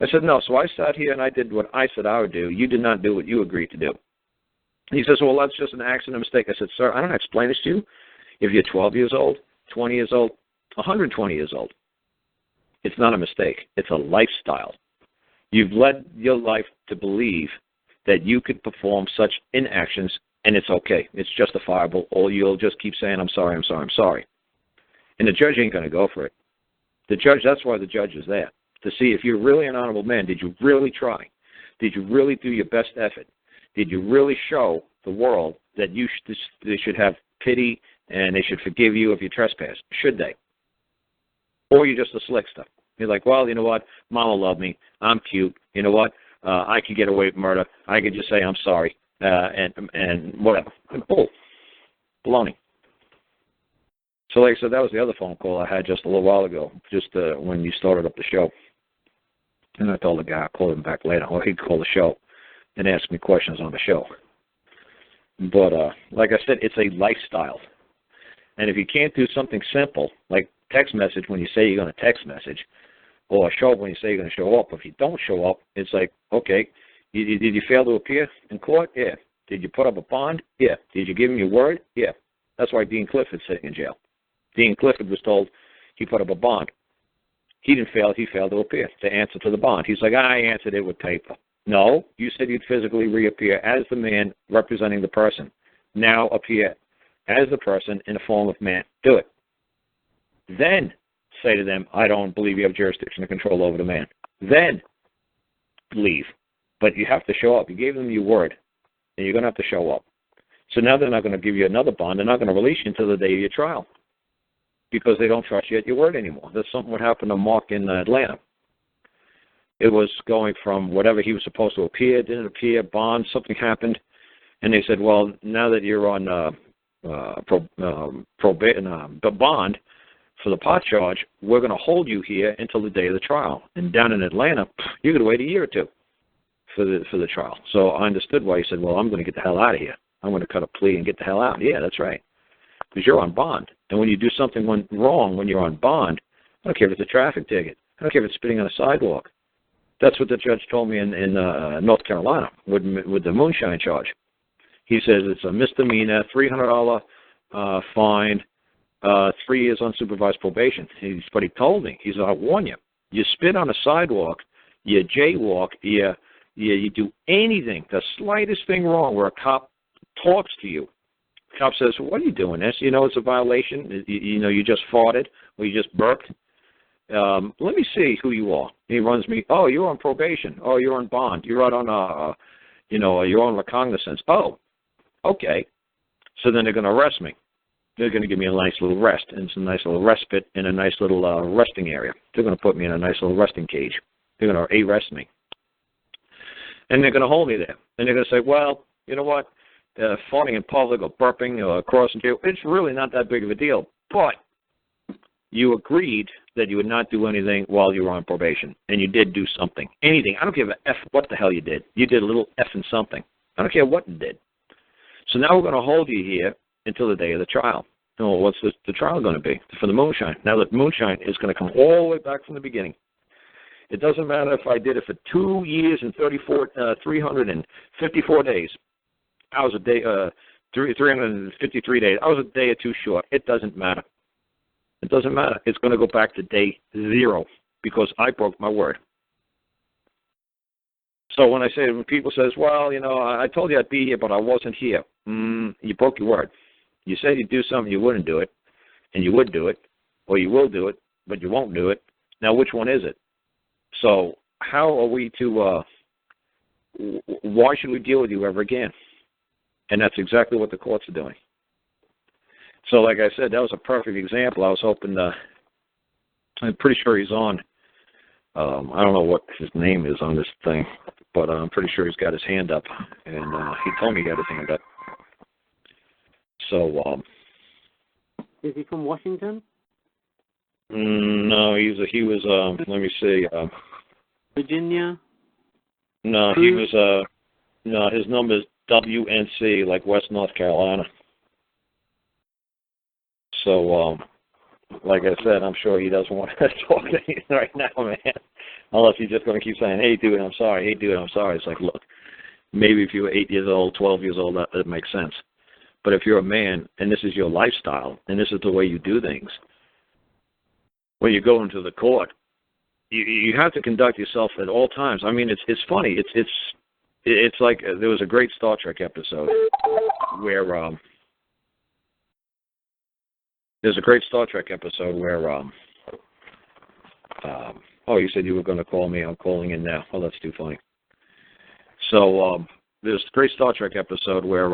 I said, no. So I sat here and I did what I said I would do. You did not do what you agreed to do. He says, well, that's just an accident, mistake. I said, sir, I don't explain this to you. If you're 12 years old, 20 years old, 120 years old, it's not a mistake. It's a lifestyle. You've led your life to believe that you could perform such inactions, and it's okay. It's justifiable, or you'll just keep saying, I'm sorry, I'm sorry, I'm sorry. And the judge ain't going to go for it. The judge, that's why the judge is there, to see if you're really an honorable man. Did you really try? Did you really do your best effort? Did you really show the world that they should have pity and they should forgive you if you trespass? Should they? Or you're just a slickster. You're like, well, you know what? Mama loved me. I'm cute. You know what? I could get away with murder. I could just say I'm sorry and whatever. Bull. Baloney. So like I said, that was the other phone call I had just a little while ago, just when you started up the show. And I told the guy I'll call him back later, or he'd call the show and ask me questions on the show. But like I said, it's a lifestyle. And if you can't do something simple, like text message when you say you're going to text message, or show up when you say you're going to show up, if you don't show up, it's like, okay, did you fail to appear in court? Yeah. Did you put up a bond? Yeah. Did you give him your word? Yeah. That's why Dean Clifford's sitting in jail. Dean Clifford was told he put up a bond. He didn't fail. He failed to appear, to answer to the bond. He's like, I answered it with paper. No, you said you'd physically reappear as the man representing the person. Now appear as the person in the form of man. Do it. Then say to them, I don't believe you have jurisdiction or control over the man. Then leave. But you have to show up. You gave them your word, and you're going to have to show up. So now they're not going to give you another bond. They're not going to release you until the day of your trial because they don't trust you at your word anymore. That's something that happened to Mark in Atlanta. It was going from whatever he was supposed to appear, didn't appear, bond, something happened, and they said, well, now that you're on the bond for the pot charge, we're going to hold you here until the day of the trial. And down in Atlanta, you're going to wait a year or two for the trial. So I understood why he said, well, I'm going to get the hell out of here. I'm going to cut a plea and get the hell out. Yeah, that's right, because you're on bond. And when you do something wrong when you're on bond, I don't care if it's a traffic ticket. I don't care if it's spitting on a sidewalk. That's what the judge told me in North Carolina with the moonshine charge. He says it's a misdemeanor, $300 fine, 3 years unsupervised probation. But he told me, he said, I warn you, you spit on a sidewalk, you jaywalk, you do anything, the slightest thing wrong where a cop talks to you. The cop says, what are you doing this? You know it's a violation. You know you just farted or you just burped. Let me see who you are. He runs me. Oh, you're on probation. Oh, you're on bond. You're out on you're on recognizance. Oh, okay. So then they're going to arrest me. They're going to give me a nice little rest and some nice little respite in a nice little resting area. They're going to put me in a nice little resting cage. They're going to arrest me. And they're going to hold me there. And they're going to say, well, you know what? Farting in public or burping or crossing jail, it's really not that big of a deal. But you agreed that you would not do anything while you were on probation, and you did do something. Anything. I don't give a F what the hell you did. You did a little F in something. I don't care what you did. So now we're going to hold you here until the day of the trial. Oh, what's the trial going to be? For the moonshine. Now the moonshine is going to come all the way back from the beginning. It doesn't matter if I did it for 2 years and 354 days. I was a day, 353 days. I was a day or two short. It doesn't matter. It doesn't matter. It's going to go back to day 0 because I broke my word. So when people says, well, you know, I told you I'd be here, but I wasn't here. You broke your word. You said you'd do something, you wouldn't do it, and you would do it, or you will do it, but you won't do it. Now, which one is it? So how are we to, why should we deal with you ever again? And that's exactly what the courts are doing. So like I said, that was a perfect example. I was hoping, I'm pretty sure he's on, I don't know what his name is on this thing, but I'm pretty sure he's got his hand up, and he told me he got his hand up. So, is he from Washington? No, he was, let me see. Virginia? No, he was, no, his number is WNC, like West North Carolina. So, like I said, I'm sure he doesn't want to talk to me right now, man. Unless you're just going to keep saying, hey, dude, I'm sorry. Hey, dude, I'm sorry. It's like, look, maybe if you were 8 years old, 12 years old, that makes sense. But if you're a man and this is your lifestyle and this is the way you do things, when you go into the court, you have to conduct yourself at all times. I mean, it's funny. It's like there was a great Star Trek episode where oh, you said you were going to call me. I'm calling in now. Oh, that's too funny. So there's a great Star Trek episode where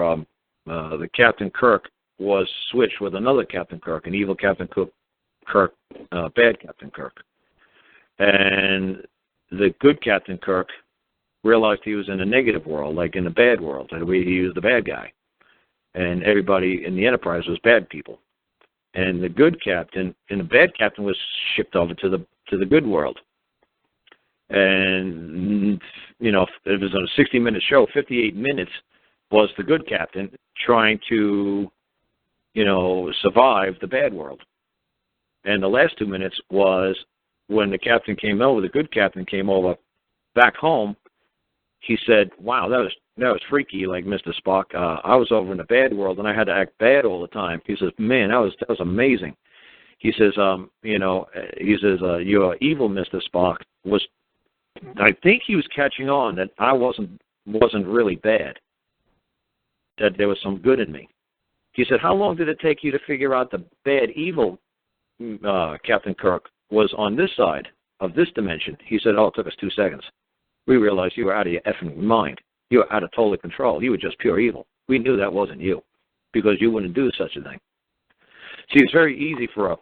the Captain Kirk was switched with another Captain Kirk, an evil Captain Kirk, bad Captain Kirk. And the good Captain Kirk realized he was in a negative world, like in a bad world, and he was the bad guy. And everybody in the Enterprise was bad people. And the good captain and the bad captain was shipped over to the good world. And, you know, it was on a 60-minute show. 58 minutes was the good captain trying to, you know, survive the bad world. And the last 2 minutes was when the captain came over, the good captain came over back home. He said, wow, that was freaky, like Mr. Spock. I was over in the bad world, and I had to act bad all the time. He says, man, that was amazing. He says, your evil Mr. Spock was, I think he was catching on that I wasn't really bad, that there was some good in me. He said, how long did it take you to figure out the bad, evil Captain Kirk was on this side of this dimension? He said, oh, it took us 2 seconds. We realized you were out of your effing mind. You were out of total control. You were just pure evil. We knew that wasn't you because you wouldn't do such a thing. See, it's very easy for a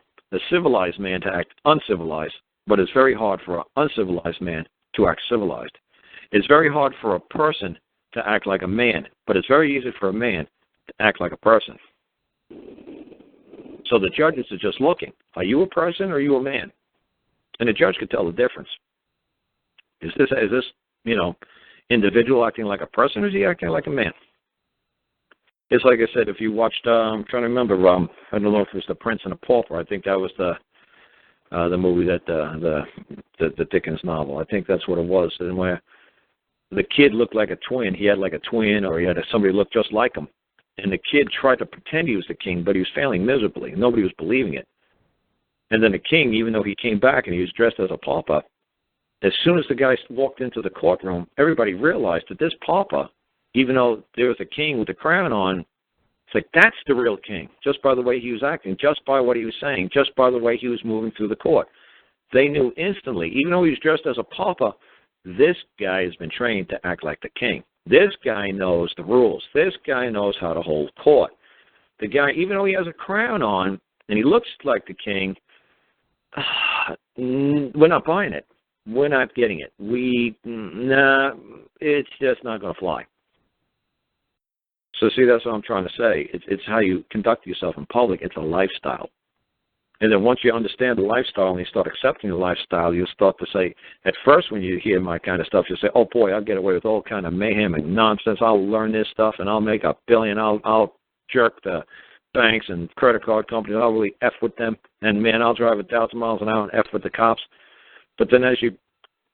civilized man to act uncivilized, but it's very hard for an uncivilized man to act civilized. It's very hard for a person to act like a man, but it's very easy for a man to act like a person. So the judges are just looking. Are you a person or are you a man? And the judge could tell the difference. Is this you know, individual acting like a person, or is he acting like a man? It's like I said, if you watched, I'm trying to remember, I don't know if it was The Prince and the Pauper. I think that was the movie that the Dickens novel. I think that's what it was. And where the kid looked like a twin, he had like a twin, or he had somebody look just like him. And the kid tried to pretend he was the king, but he was failing miserably. Nobody was believing it. And then the king, even though he came back and he was dressed as a pauper, as soon as the guy walked into the courtroom, everybody realized that this pauper, even though there was a king with a crown on, it's like that's the real king, just by the way he was acting, just by what he was saying, just by the way he was moving through the court. They knew instantly, even though he was dressed as a pauper, this guy has been trained to act like the king. This guy knows the rules. This guy knows how to hold court. The guy, even though he has a crown on and he looks like the king, we're not buying it. We're not getting it. It's just not going to fly. So see, that's what I'm trying to say. It's how you conduct yourself in public. It's a lifestyle. And then once you understand the lifestyle and you start accepting the lifestyle, you'll start to say, at first when you hear my kind of stuff, you'll say, oh boy, I'll get away with all kind of mayhem and nonsense. I'll learn this stuff and I'll make $1 billion. I'll jerk the banks and credit card companies. I'll really F with them. And man, I'll drive 1,000 miles an hour and F with the cops. But then as you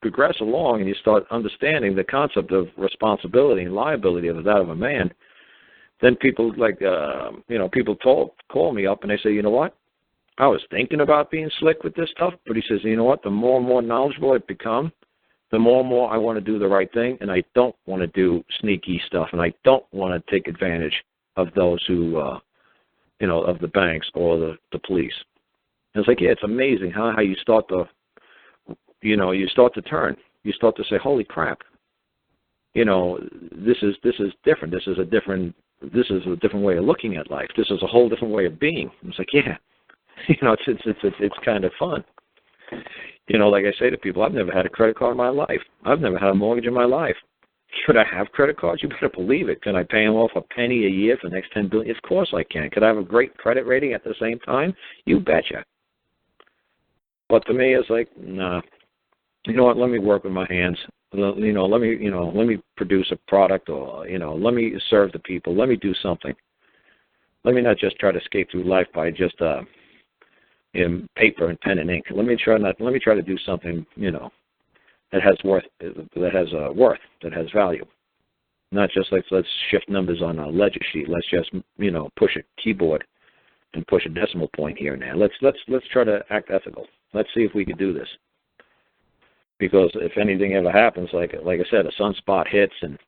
progress along and you start understanding the concept of responsibility and liability of that of a man, then people like, people call me up and they say, you know what? I was thinking about being slick with this stuff, but he says, you know what? The more and more knowledgeable I become, the more and more I want to do the right thing, and I don't want to do sneaky stuff, and I don't want to take advantage of those who, of the banks or the police. And it's like, yeah, it's amazing how you start to, you start to turn. You start to say, holy crap, this is different. This is a different way of looking at life. This is a whole different way of being. It's like, yeah. It's kind of fun. Like I say to people, I've never had a credit card in my life. I've never had a mortgage in my life. Could I have credit cards? You better believe it. Can I pay them off a penny a year for the next $10 billion? Of course I can. Could I have a great credit rating at the same time? You betcha. But to me, it's like, nah. You know what? Let me work with my hands. Let me produce a product, or let me serve the people. Let me do something. Let me not just try to escape through life by just in paper and pen and ink. Let me try to do something, that has worth, that has value. Not just like let's shift numbers on a ledger sheet. Let's just push a keyboard and push a decimal point here and there. Let's try to act ethical. Let's see if we can do this. Because if anything ever happens, like I said, a sunspot hits and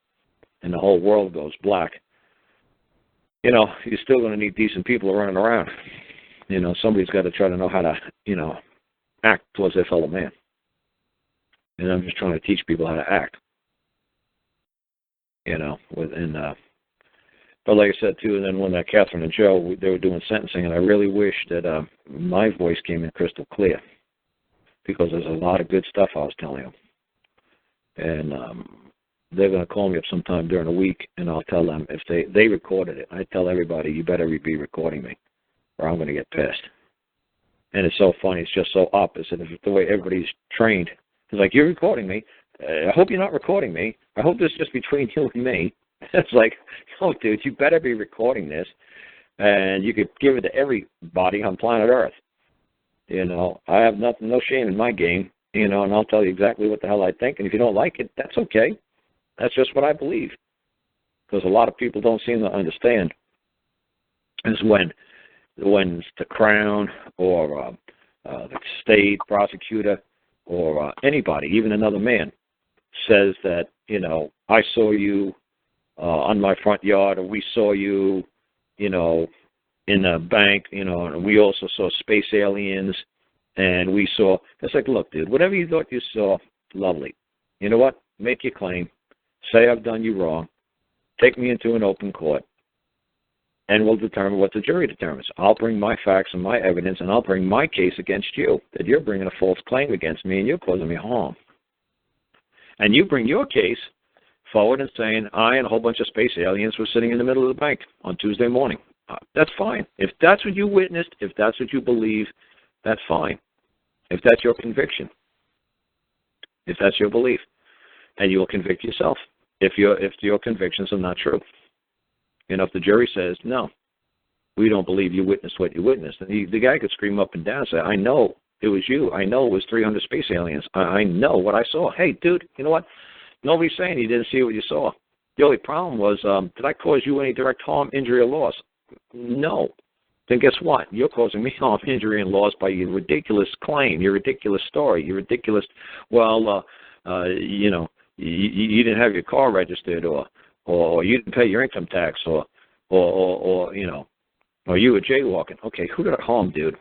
the whole world goes black, you're still going to need decent people running around. Somebody's got to try to know how to, act towards their fellow man. And I'm just trying to teach people how to act. But like I said, too, and then when Catherine and Joe, they were doing sentencing, and I really wish that my voice came in crystal clear, because there's a lot of good stuff I was telling them. And they're going to call me up sometime during the week, and I'll tell them if they recorded it. I tell everybody, you better be recording me, or I'm going to get pissed. And it's so funny. It's just so opposite of the way everybody's trained. It's like, you're recording me. I hope you're not recording me. I hope this is just between you and me. It's like, oh, dude, you better be recording this, and you could give it to everybody on planet Earth. I have no shame in my game, and I'll tell you exactly what the hell I think, and if you don't like it, that's okay. That's just what I believe. Because a lot of people don't seem to understand is when the Crown or the state prosecutor or anybody, even another man, says that, I saw you on my front yard, or we saw you, in a bank, and we also saw space aliens, and we saw, it's like, look, dude, whatever you thought you saw, lovely. You know what? Make your claim. Say I've done you wrong. Take me into an open court, and we'll determine what the jury determines. I'll bring my facts and my evidence, and I'll bring my case against you, that you're bringing a false claim against me, and you're causing me harm. And you bring your case forward and saying, I and a whole bunch of space aliens were sitting in the middle of the bank on Tuesday morning. That's fine. If that's what you witnessed, if that's what you believe, that's fine. If that's your conviction, if that's your belief, and you will convict yourself if your convictions are not true. If the jury says, no, we don't believe you witnessed what you witnessed, and the guy could scream up and down and say, I know it was you. I know it was 300 space aliens. I know what I saw. Hey, dude, you know what? Nobody's saying you didn't see what you saw. The only problem was, did I cause you any direct harm, injury, or loss? No. Then guess what? You're causing me harm, injury, and loss by your ridiculous claim, your ridiculous story, your ridiculous, you didn't have your car registered, or you didn't pay your income tax, or you were jaywalking. Okay, who did I harm, dude?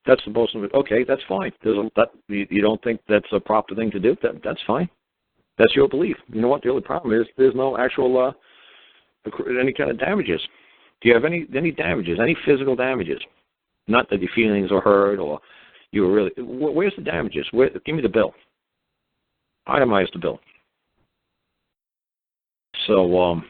That's supposed to be, okay, that's fine. You don't think that's a proper thing to do? That's fine. That's your belief. You know what? The only problem is there's no actual any kind of damages. Do you have any damages, any physical damages? Not that your feelings are hurt or you were really. Where's the damages? Give me the bill. Itemize the bill. So,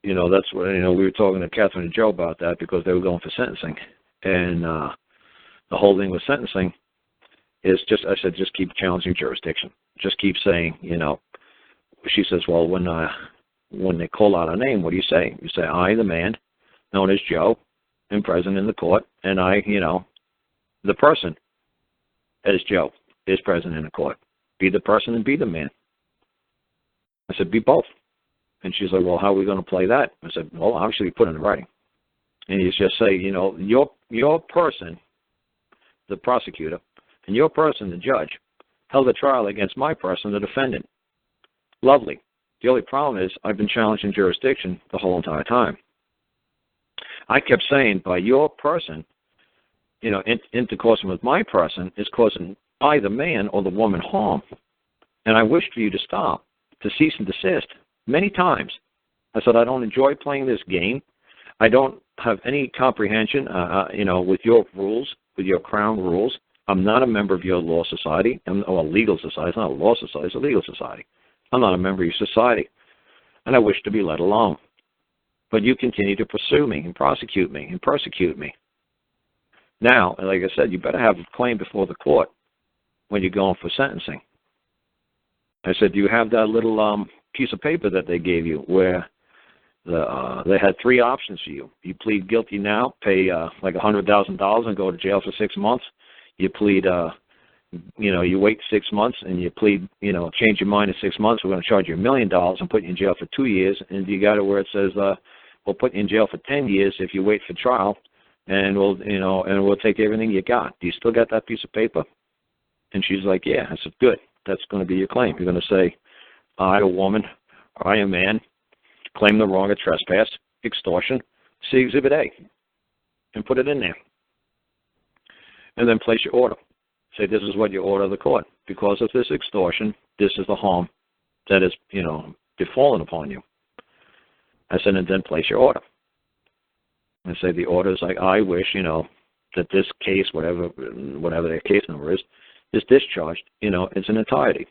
that's what we were talking to Catherine and Joe about that because they were going for sentencing, and the whole thing with sentencing is just, I said, just keep challenging jurisdiction. Just keep saying, She says, well, when they call out a name, what do you say? You say, I, the man, known as Joe, am present in the court, and I, the person as Joe is present in the court. Be the person and be the man. I said, be both. And she's like, well, how are we going to play that? I said, well, obviously you put it in writing. And you just say, your person, the prosecutor, and your person, the judge, held a trial against my person, the defendant. Lovely. The only problem is I've been challenging jurisdiction the whole entire time. I kept saying by your person, intercourse with my person is causing either man or the woman harm. And I wish for you to stop, to cease and desist many times. I said, I don't enjoy playing this game. I don't have any comprehension, with your rules, with your Crown rules. I'm not a member of your law society, or a legal society. It's not a law society, it's a legal society. I'm not a member of your society, and I wish to be let alone. But you continue to pursue me and prosecute me and persecute me. Now, like I said, you better have a claim before the court when you're going for sentencing. I said, do you have that little piece of paper that they gave you where they had three options for you? You plead guilty now, pay like $100,000 and go to jail for 6 months. You plead you wait 6 months and you plead, change your mind in 6 months, we're going to charge you $1 million and put you in jail for 2 years, and you got it where it says, we'll put you in jail for 10 years if you wait for trial, and we'll take everything you got. Do you still got that piece of paper? And she's like, yeah. I said, good. That's going to be your claim. You're going to say, I, a woman, or I, a man, claim the wrong of trespass, extortion, see Exhibit A, and put it in there. And then place your order. Say, this is what you order the court. Because of this extortion, this is the harm that is, befallen upon you. I said, and then place your order. I say the order is like, I wish, that this case, whatever their case number is discharged, it's an entirety.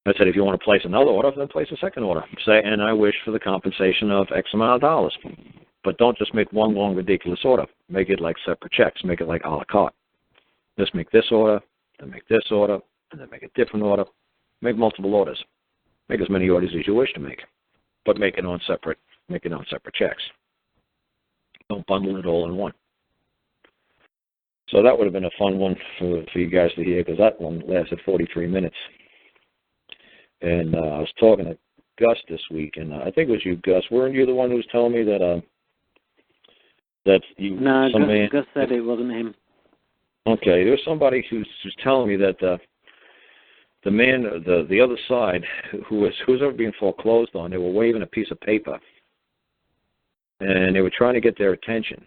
I said, if you want to place another order, then place a second order. Say, and I wish for the compensation of X amount of dollars. But don't just make one long, ridiculous order. Make it like separate checks. Make it like a la carte. Just make this order, then make this order, and then make a different order. Make multiple orders. Make as many orders as you wish to make. But make it on separate checks. Don't bundle it all in one. So that would have been a fun one for you guys to hear, because that one lasted 43 minutes. And I was talking to Gus this week, and I think it was you, Gus. Weren't you the one who was telling me that you? No, Gus said it wasn't him. Okay, there was somebody who's telling me that the man, the other side, who's ever being foreclosed on, they were waving a piece of paper, and they were trying to get their attention.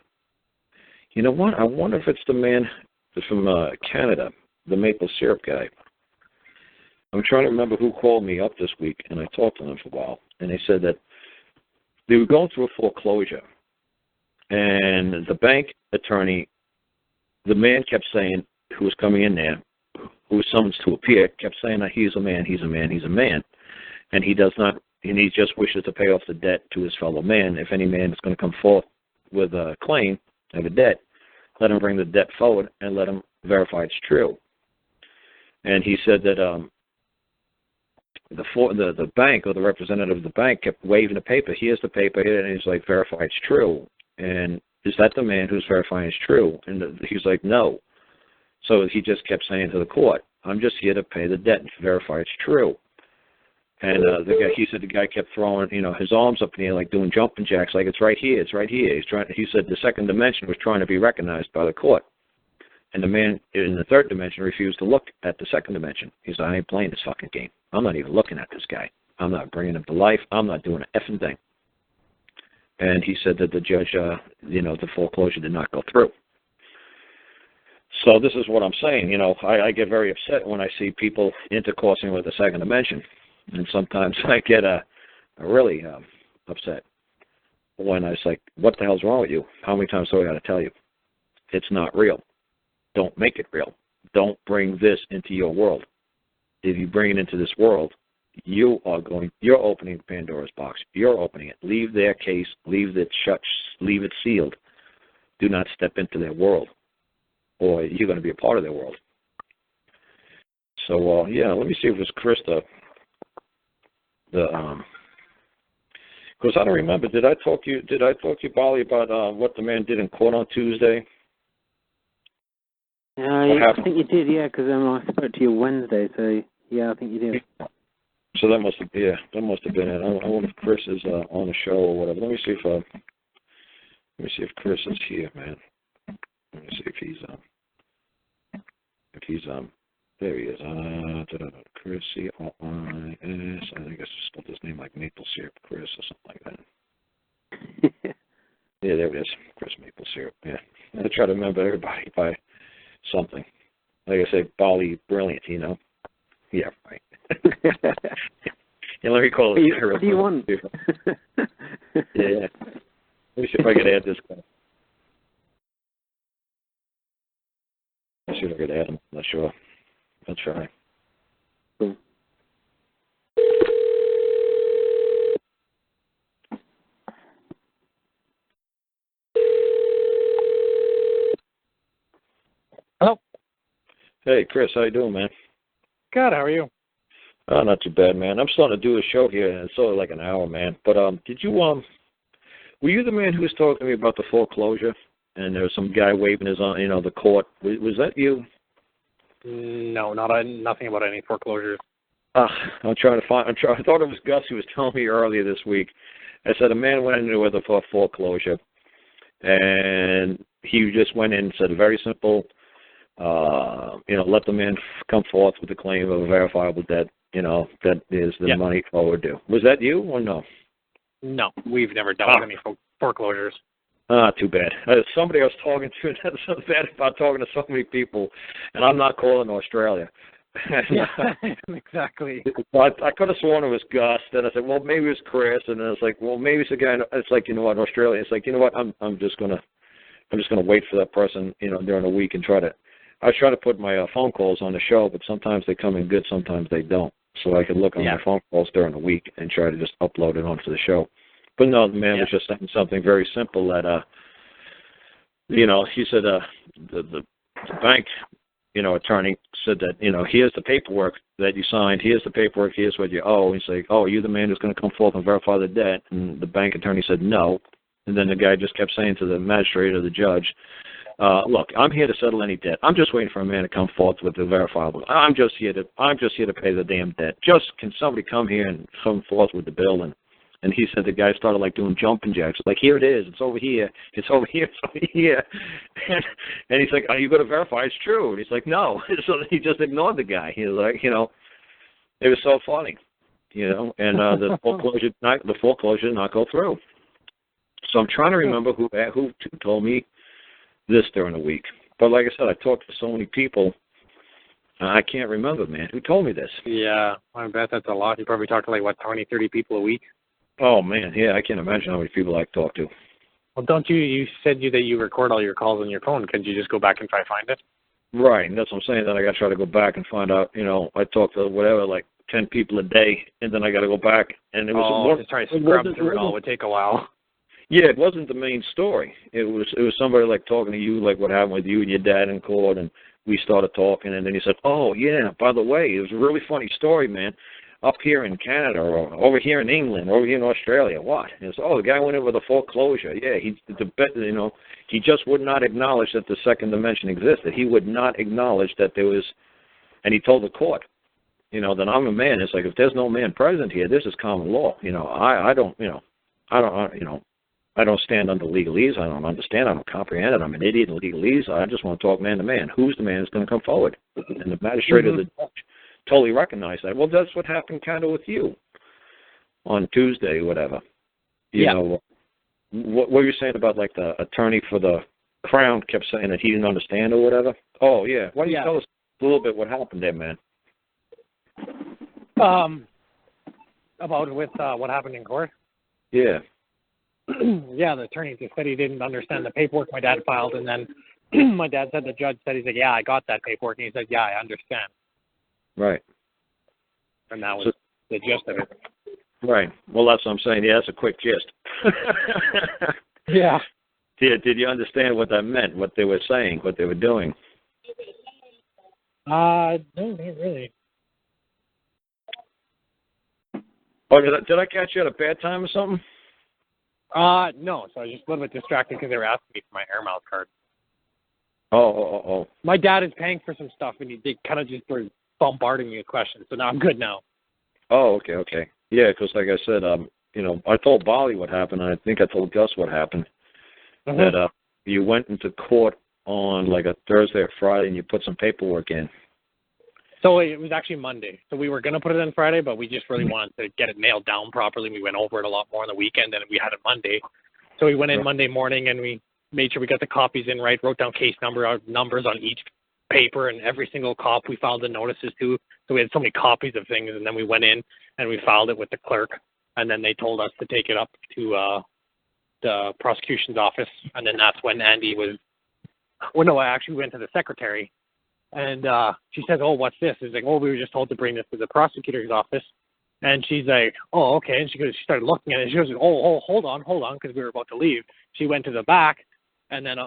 You know what? I wonder if it's the man from Canada, the maple syrup guy. I'm trying to remember who called me up this week, and I talked to them for a while, and they said that they were going through a foreclosure, and the bank attorney, the man kept saying, who was coming in there, who was summoned to appear, kept saying that he's a man, he's a man, he's a man, and he does not, and he just wishes to pay off the debt to his fellow man. If any man is going to come forth with a claim of a debt, let him bring the debt forward and let him verify it's true. And he said that the bank, or the representative of the bank, kept waving the paper. Here's the paper here, and he's like, verify it's true. And is that the man who's verifying it's true? And he's like, no. So he just kept saying to the court, I'm just here to pay the debt and verify it's true. And he said the guy kept throwing, his arms up in the air, like doing jumping jacks, like it's right here, it's right here. He said the second dimension was trying to be recognized by the court. And the man in the third dimension refused to look at the second dimension. He said, I ain't playing this fucking game. I'm not even looking at this guy. I'm not bringing him to life. I'm not doing an effing thing. And he said that the judge, the foreclosure did not go through. So this is what I'm saying. I get very upset when I see people intercoursing with the second dimension. And sometimes I get really upset when I was like, what the hell's wrong with you? How many times do I got to tell you? It's not real. Don't make it real. Don't bring this into your world. If you bring it into this world, you're opening Pandora's box. You're opening it. Leave their case, leave it shut, leave it sealed. Do not step into their world, or you're going to be a part of their world. So, let me see if it's Krista. Because I don't remember. Did I talk to you, Bali, about what the man did in court on Tuesday? I think you did, yeah, because I spoke to you Wednesday, so yeah, I think you did. So that must have been it. I wonder if Chris is on the show or whatever. Let me see if Chris is here, man. Let me see if he's there he is. Chris, C-O-I-S. I think I spelled his name like maple syrup, Chris, or something like that. Yeah, there it is, Chris Maple Syrup. Yeah, I try to remember everybody by something. Like I say, Bali, brilliant, Yeah, right. Yeah, let me call it. What do you want? Yeah. Let me see if I can add this guy. Let's see if I can add him. I'm not sure. I'll try. Cool. Hello. Hey, Chris, how you doing, man? Good. How are you? Not too bad, man. I'm starting to do a show here, and it's only like an hour, man. But were you the man who was talking to me about the foreclosure? And there was some guy waving his, the court. Was that you? No, nothing about any foreclosures. I'm trying to find. I thought it was Gus who was telling me earlier this week. I said a man went into with a foreclosure, and he just went in and said very simple. Let the man come forth with the claim of a verifiable debt. That is the money overdue. Was that you or no? No, we've never dealt with any foreclosures. Too bad. Somebody I was talking to, that's so bad about talking to so many people, and I'm not calling Australia. Yeah, exactly. But I could have sworn it was Gus. Then I said, well, maybe it was Chris, and then it's like, well, maybe it's a guy. It's like, you know what, Australia. It's like, you know what, I'm just gonna wait for that person, during the week and try to put my phone calls on the show, but sometimes they come in good, sometimes they don't. So I could look on my phone calls during the week and try to just upload it onto the show. But no, the man was just saying something very simple that, he said the bank, attorney said that, here's the paperwork that you signed, here's the paperwork, here's what you owe. He's like, oh, are you the man who's going to come forth and verify the debt? And the bank attorney said no. And then the guy just kept saying to the magistrate or the judge, look, I'm here to settle any debt. I'm just waiting for a man to come forth with the verifiable. I'm just here to pay the damn debt. Just can somebody come here and come forth with the bill? And he said the guy started like doing jumping jacks. Like, here it is. It's over here. It's over here. It's over here. And he's like, are you going to verify it's true? And he's like, no. So he just ignored the guy. He was like, it was so funny, and the foreclosure did not go through. So I'm trying to remember who told me this during the week. But like I said, I talked to so many people, I can't remember, man. Who told me this? Yeah, I bet that's a lot. You probably talk to 20, 30 people a week. Oh, man, yeah, I can't imagine how many people I talk to. Well, don't you said that you record all your calls on your phone. Could you just go back and try to find it? Right, and that's what I'm saying. Then I got to try to go back and find out, I talk to 10 people a day, and then I got to go back. And it was just try to scrub through it all would take a while. Yeah, it wasn't the main story. It was somebody talking to you, like what happened with you and your dad in court, and we started talking, and then he said, oh, yeah, by the way, it was a really funny story, man. Up here in Canada, or over here in England, over here in Australia, what? And so, the guy went in with a foreclosure. Yeah, he just would not acknowledge that the second dimension existed. He would not acknowledge that there was, and he told the court, that I'm a man. It's like, if there's no man present here, this is common law. I don't stand under legalese. I don't understand. I don't comprehend it. I'm an idiot in legalese. I just want to talk man to man. Who's the man that's going to come forward? And the magistrate or the judge totally recognized that. Well, that's what happened kind of with you on Tuesday, whatever. You know, what were you saying about the attorney for the Crown kept saying that he didn't understand or whatever? Oh, yeah. Why don't you tell us a little bit what happened there, man? About what happened in court? Yeah. Yeah, the attorney just said he didn't understand the paperwork my dad filed, and then my dad said the judge said, he's like, yeah, I got that paperwork, and he said, yeah, I understand. Right. And that was the gist of it. Right. Well, that's what I'm saying. Yeah, that's a quick gist. Yeah. Did you understand what that meant, what they were saying, what they were doing? No, not really. Oh, did I catch you at a bad time or something? No. So I was just a little bit distracted because they were asking me for my Air Miles card. Oh. My dad is paying for some stuff, and they kind of just were bombarding me with questions. So now I'm good now. Oh, okay. Yeah, because like I said, I told Bali what happened, and I think I told Gus what happened. Mm-hmm. That you went into court on a Thursday or Friday, and you put some paperwork in. So it was actually Monday. So we were going to put it in Friday, but we just really wanted to get it nailed down properly. We went over it a lot more on the weekend, and we had it Monday. So we went in Monday morning, and we made sure we got the copies in right, wrote down case numbers on each paper, and every single cop we filed the notices to. So we had so many copies of things, and then we went in, and we filed it with the clerk, and then they told us to take it up to the prosecution's office, and then that's when Andy was – well, no, I actually went to the secretary. And she says, oh, what's this? It's like, oh, we were just told to bring this to the prosecutor's office. And she's like, oh, okay. And she started looking at it. She goes, oh, hold on, because we were about to leave. She went to the back and then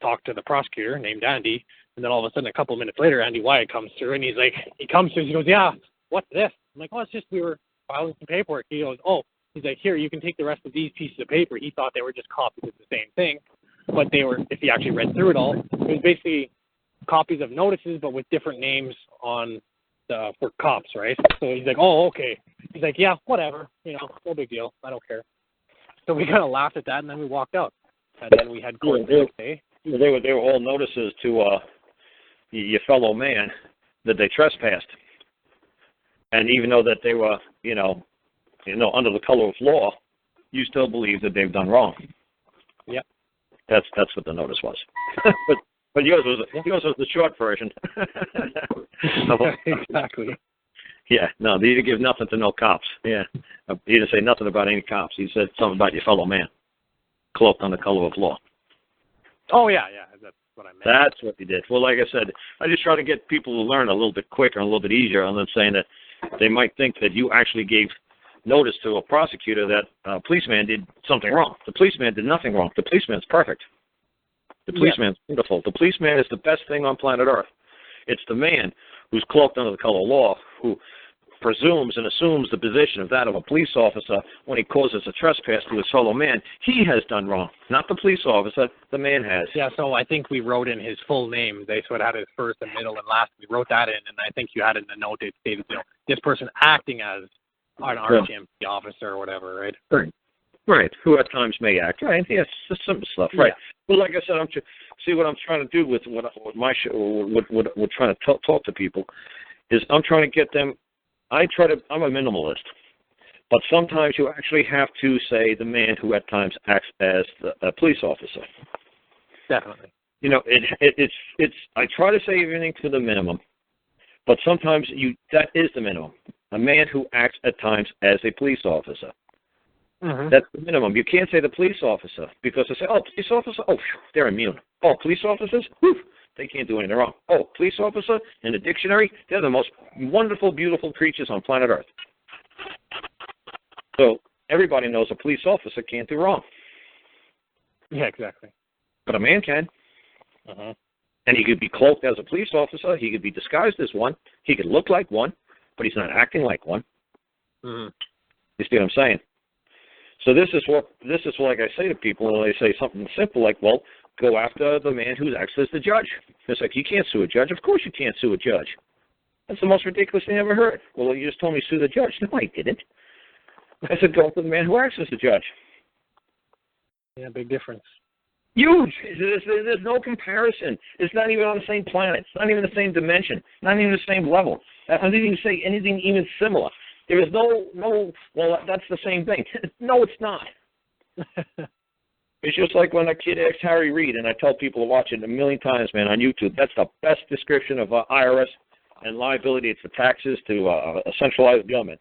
talk to the prosecutor named Andy. And then all of a sudden, a couple of minutes later, Andy Wyatt comes through. And he comes through. He goes, yeah, what's this? I'm like, oh, it's just we were filing some paperwork. He goes, oh, he's like, here, you can take the rest of these pieces of paper. He thought they were just copies of the same thing. But they were, if he actually read through it all, it was basically copies of notices, but with different names on for cops, right? So he's like, oh, okay. He's like, yeah, whatever. No big deal. I don't care. So we kind of laughed at that, and then we walked out. And then we had court the next day. They were all notices to your fellow man that they trespassed. And even though that they were, under the color of law, you still believe that they've done wrong. Yep. That's what the notice was. but yours was the short version. Exactly. Yeah, no, you didn't give nothing to no cops. Yeah, he didn't say nothing about any cops. He said something about your fellow man, cloaked on the color of law. Oh, yeah, that's what I meant. That's what he did. Well, like I said, I just try to get people to learn a little bit quicker and a little bit easier, other than saying that they might think that you actually gave notice to a prosecutor that a policeman did something wrong. The policeman did nothing wrong. The policeman's perfect. The policeman's wonderful. The policeman is the best thing on planet Earth. It's the man who's cloaked under the color of law who presumes and assumes the position of that of a police officer when he causes a trespass to his fellow man. He has done wrong, not the police officer. The man has. Yeah, so I think we wrote in his full name. They sort of had his first and middle and last. We wrote that in, and I think you had in the note it stated, this person acting as an RCMP officer or whatever, right? Right. Who at times may act. Right. Yes, just simple stuff. Right. Yeah. Well, like I said, what I'm trying to do with my show, what we're trying to talk to people, is I'm trying to get them. I'm a minimalist, but sometimes you actually have to say the man who at times acts as a police officer. Definitely. It's. I try to say everything to the minimum, but sometimes that is the minimum. A man who acts at times as a police officer. Mm-hmm. That's the minimum. You can't say the police officer because they say, oh, police officer, oh, they're immune. Oh, police officers, whew, they can't do anything wrong. Oh, police officer, in the dictionary, they're the most wonderful, beautiful creatures on planet Earth. So everybody knows a police officer can't do wrong. Yeah, exactly. But a man can. Uh-huh. And he could be cloaked as a police officer. He could be disguised as one. He could look like one, but he's not acting like one. Mm-hmm. You see what I'm saying? So this is what like I say to people when they say something simple like, well, go after the man who acts as the judge. It's like, you can't sue a judge. Of course you can't sue a judge. That's the most ridiculous thing I ever heard. Well, you just told me sue the judge. No, I didn't. I said go after the man who acts as the judge. Yeah, big difference. Huge. There's no comparison. It's not even on the same planet. It's not even the same dimension. Not even the same level. I didn't even say anything even similar. There is no, well, that's the same thing. No, it's not. It's just like when a kid asks Harry Reid, and I tell people to watch it a million times, man, on YouTube. That's the best description of IRS and liability. It's the taxes to a centralized government.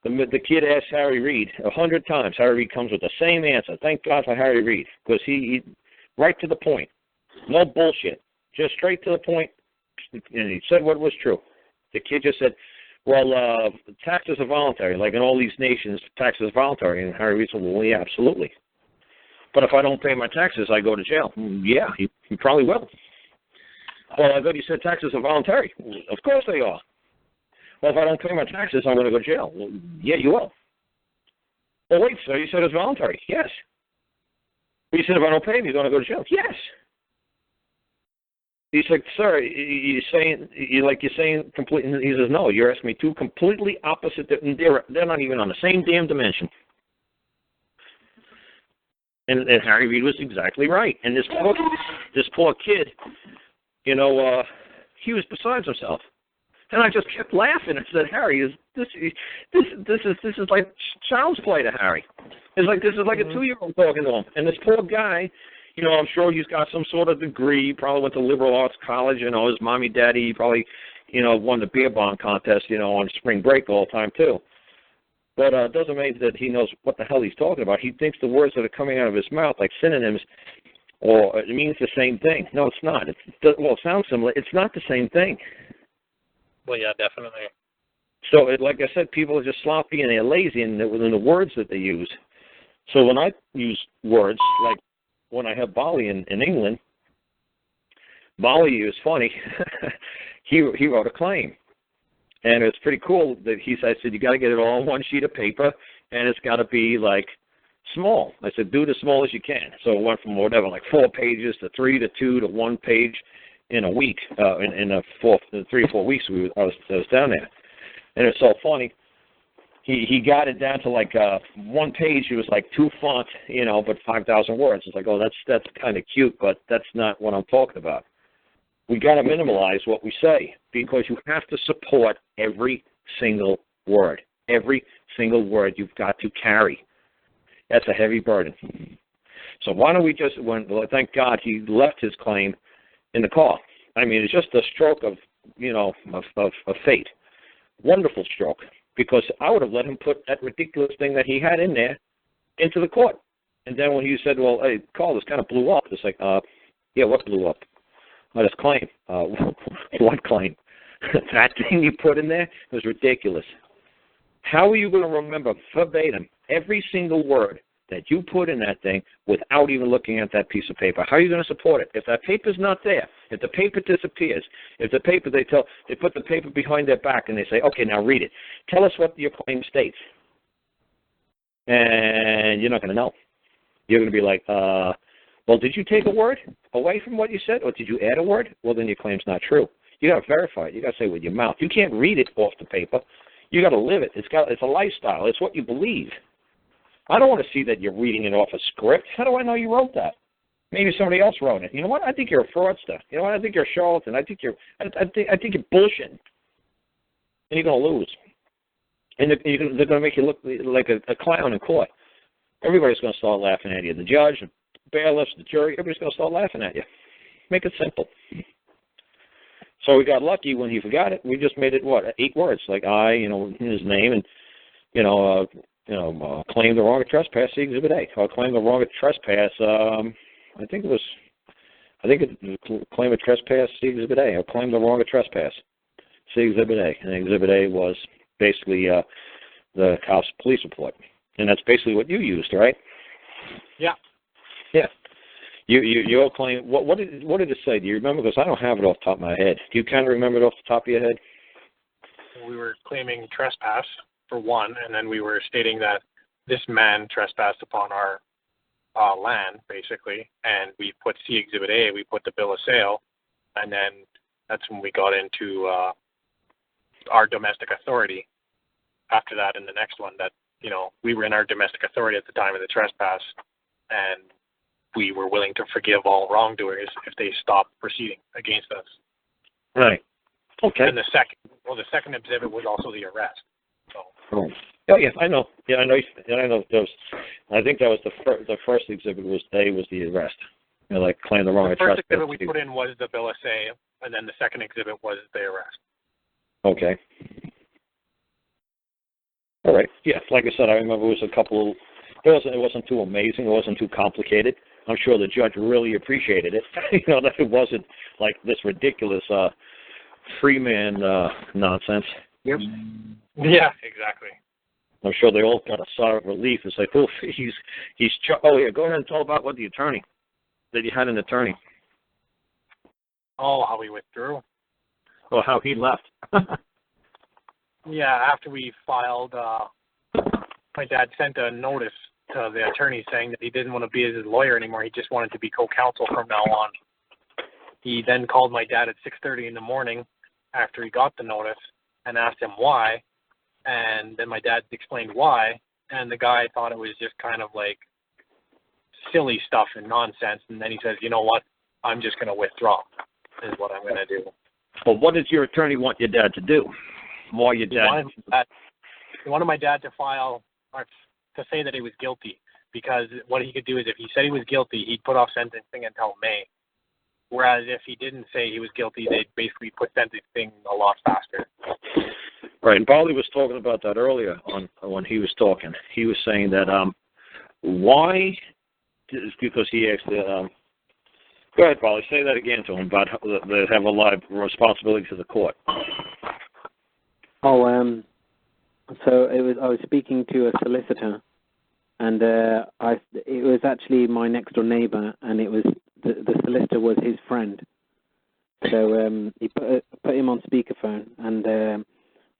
The kid asks Harry Reid 100 times. Harry Reid comes with the same answer. Thank God for Harry Reid, because he right to the point. No bullshit. Just straight to the point. And he said what was true. The kid just said, well, taxes are voluntary. Like in all these nations, taxes are voluntary. And Harry Reid said, well, yeah, absolutely. But if I don't pay my taxes, I go to jail. Yeah, you probably will. Well, I thought you said taxes are voluntary. Of course they are. Well, if I don't pay my taxes, I'm going to go to jail. Well, yeah, you will. Well, wait, sir, you said it's voluntary. Yes. But you said if I don't pay them, you're going to go to jail. Yes. He's like, sir, you're saying completely. He says, no, you're asking me two completely opposite. They're not even on the same damn dimension. And Harry Reid was exactly right. And this poor kid, he was besides himself. And I just kept laughing. I said, Harry, this is like child's play to Harry. This is like a 2-year-old talking to him. And this poor guy, I'm sure he's got some sort of degree. He probably went to liberal arts college. His mommy, daddy, he probably, won the beer bong contest, on spring break all the time too. But it doesn't mean that he knows what the hell he's talking about. He thinks the words that are coming out of his mouth, like synonyms, or it means the same thing. No, it's not. It sounds similar. It's not the same thing. Well, yeah, definitely. So, like I said, people are just sloppy and they're lazy in the words that they use. So when I use words, like when I have Bali in England, Bali is funny. He wrote a claim. And it's pretty cool that I said, you got to get it all on one sheet of paper, and it's got to be, like, small. I said, do it as small as you can. So it went from whatever, like 4 pages to 3 to 2 to 1 page. in a week, in 3 or 4 weeks I was down there. And it's so funny. He got it down to like one page. It was like 2 font, but 5,000 words. It's like, oh, that's kind of cute, but that's not what I'm talking about. We got to minimalize what we say because you have to support every single word. Every single word you've got to carry. That's a heavy burden. So why don't we just, thank God he left his claim in the car. I mean, it's just a stroke of fate. Wonderful stroke. Because I would have let him put that ridiculous thing that he had in there into the court. And then when he said, well, hey, Carl, this kind of blew up. It's like, yeah, what blew up? Oh, this claim. What claim? That thing you put in there was ridiculous. How are you going to remember verbatim every single word that you put in that thing without even looking at that piece of paper? How are you going to support it? If that paper's not there, if the paper disappears, if the paper they put the paper behind their back and they say, okay, now read it. Tell us what your claim states. And you're not going to know. You're going to be like, well, did you take a word away from what you said, or did you add a word? Well, then your claim's not true. You got to verify it. You got to say it with your mouth. You can't read it off the paper. You got to live it. It's a lifestyle. It's what you believe. I don't want to see that you're reading it off a script. How do I know you wrote that? Maybe somebody else wrote it. You know what? I think you're a fraudster. You know what? I think you're a charlatan. I think you're bullshit. And you're going to lose. And they're going to make you look like a clown in court. Everybody's going to start laughing at you. The judge, the bailiffs, the jury, everybody's going to start laughing at you. Make it simple. So we got lucky when he forgot it. We just made it, 8 words, like his name, and, claim the wrong trespass, see Exhibit A. Or claim the wrong trespass, claim a trespass, see Exhibit A. Or claim the wrong trespass, see Exhibit A. And Exhibit A was basically the cop's police report. And that's basically what you used, right? Yeah. Yeah. Your claim, what did it say? Do you remember? Because I don't have it off the top of my head. Do you kind of remember it off the top of your head? We were claiming trespass, for one, and then we were stating that this man trespassed upon our land, basically, and we put C Exhibit A, we put the bill of sale, and then that's when we got into our domestic authority. After that, in the next one, that, we were in our domestic authority at the time of the trespass, and we were willing to forgive all wrongdoers if they stopped proceeding against us. Right. Okay. And the second exhibit was also the arrest. So. Oh yeah, I know. Yeah, I know. I think that was the first exhibit was the arrest. Like claim the wrong The trespass. first exhibit we put in was the bill of sale, and then the second exhibit was the arrest. Okay. All right. Yeah, like I said, I remember it was a couple. It wasn't too amazing. It wasn't too complicated. I'm sure the judge really appreciated it. That it wasn't like this ridiculous Freeman nonsense. Yep. Yeah, exactly. I'm sure they all got a sigh of relief. It's like, oh, go ahead and tell about what the attorney, that you had an attorney. Oh, how he withdrew. Or how he left. Yeah, after we filed, my dad sent a notice to the attorney saying that he didn't want to be his lawyer anymore. He just wanted to be co-counsel from now on. He then called my dad at 6:30 in the morning after he got the notice and asked him why. And then my dad explained why. And the guy thought it was just kind of like silly stuff and nonsense. And then he says, you know what? I'm just going to withdraw is what I'm going to do. Well, what did your attorney want your dad to do? Why your dad? He wanted my dad to file or to say that he was guilty, because what he could do is if he said he was guilty, he'd put off sentencing until May. Whereas if he didn't say he was guilty, they'd basically put sentencing a lot faster. Right, and Barley was talking about that earlier when he was talking. He was saying that why, because he asked, go ahead, Barley, say that again to him about how they have a lot of responsibility to the court. So I was speaking to a solicitor, and it was actually my next door neighbour, and it was the solicitor was his friend. So he put him on speakerphone, and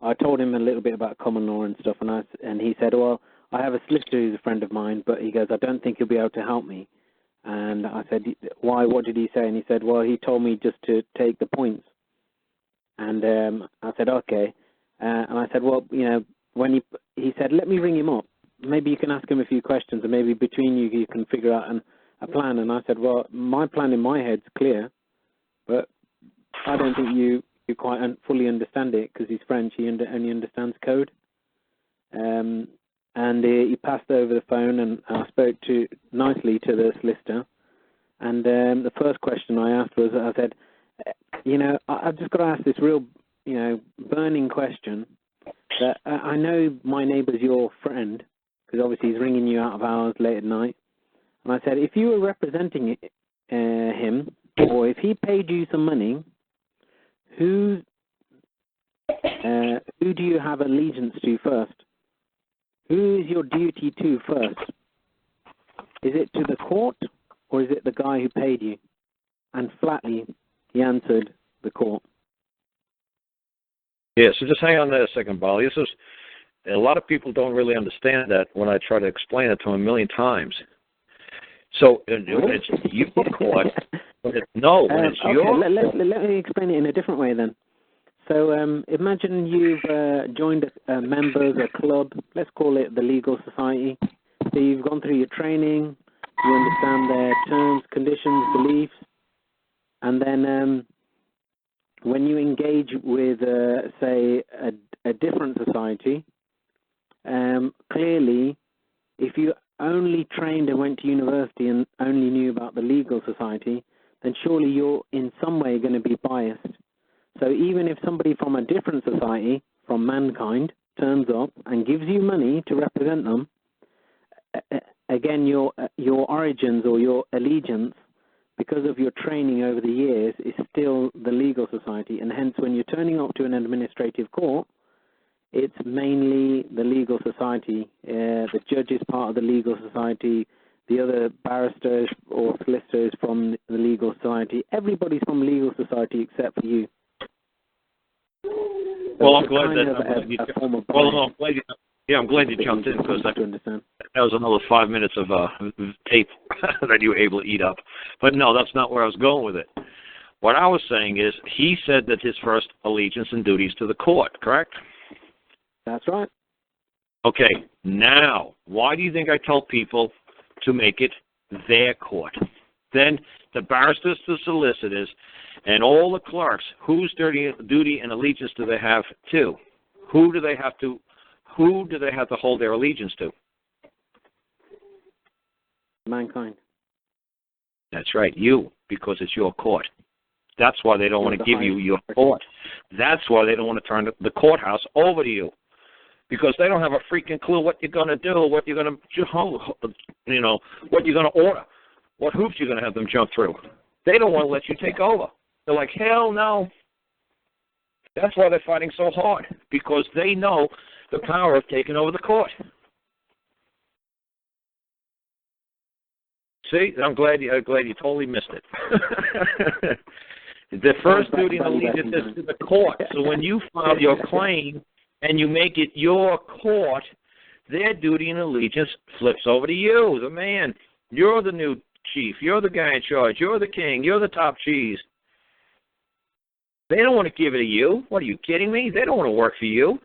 I told him a little bit about common law and stuff, and he said, well, I have a solicitor who's a friend of mine, but he goes, I don't think he'll be able to help me. And I said, why, what did he say? And he said, well, he told me just to take the points. And I said, okay. And I said, well, when he said, let me ring him up. Maybe you can ask him a few questions, and maybe between you can figure out a plan. And I said, well, my plan in my head's clear, but I don't think you quite fully understand it, because he's French. He only understands code. And he passed over the phone, and I spoke nicely to the solicitor. And the first question I asked was, I said, I've just got to ask this real, burning question. That I know my neighbour's your friend, because obviously he's ringing you out of hours late at night. And I said, if you were representing him, or if he paid you some money, who do you have allegiance to first? Who is your duty to first? Is it to the court, or is it the guy who paid you? And flatly, he answered, the court. Yeah, so just hang on there a second, Bolly. A lot of people don't really understand that when I try to explain it to them a million times. So when it's your court, when it's your... Let me explain it in a different way then. So imagine you've joined members, a club, let's call it the legal society. So you've gone through your training, you understand their terms, conditions, beliefs, and then when you engage with, say, a different society, clearly, if you only trained and went to university and only knew about the legal society, then surely you're in some way going to be biased. So even if somebody from a different society, from mankind, turns up and gives you money to represent them, again, your origins or your allegiance, because of your training over the years, is still the legal society. And hence, when you're turning up to an administrative court, it's mainly the legal society. The judge is part of the legal society. The other barristers or solicitors from the legal society. Everybody's from legal society except for you. Well, I'm glad you jumped in, because that was another 5 minutes of tape that you were able to eat up. But no, that's not where I was going with it. What I was saying is, he said that his first allegiance and duty is to the court, correct? That's right. Okay, now, why do you think I tell people to make it their court? Then the barristers, the solicitors, and all the clerks, whose duty and allegiance do they have to? Who do they have to hold their allegiance to? Mankind. That's right, you, because it's your court. That's why they don't want to give you your court. That's why they don't want to turn the courthouse over to you, because they don't have a freaking clue what you're going to do, what you're going to, what you're going to order, what hoops you're going to have them jump through. They don't want to let you take over. They're like, hell no. That's why they're fighting so hard, because they know the power of taking over the court. See, I'm glad you totally missed it. The first duty and allegiance is to the court. So when you file your claim and you make it your court, their duty and allegiance flips over to you, the man. You're the new chief. You're the guy in charge. You're the king. You're the top cheese. They don't want to give it to you. What, are you kidding me? They don't want to work for you.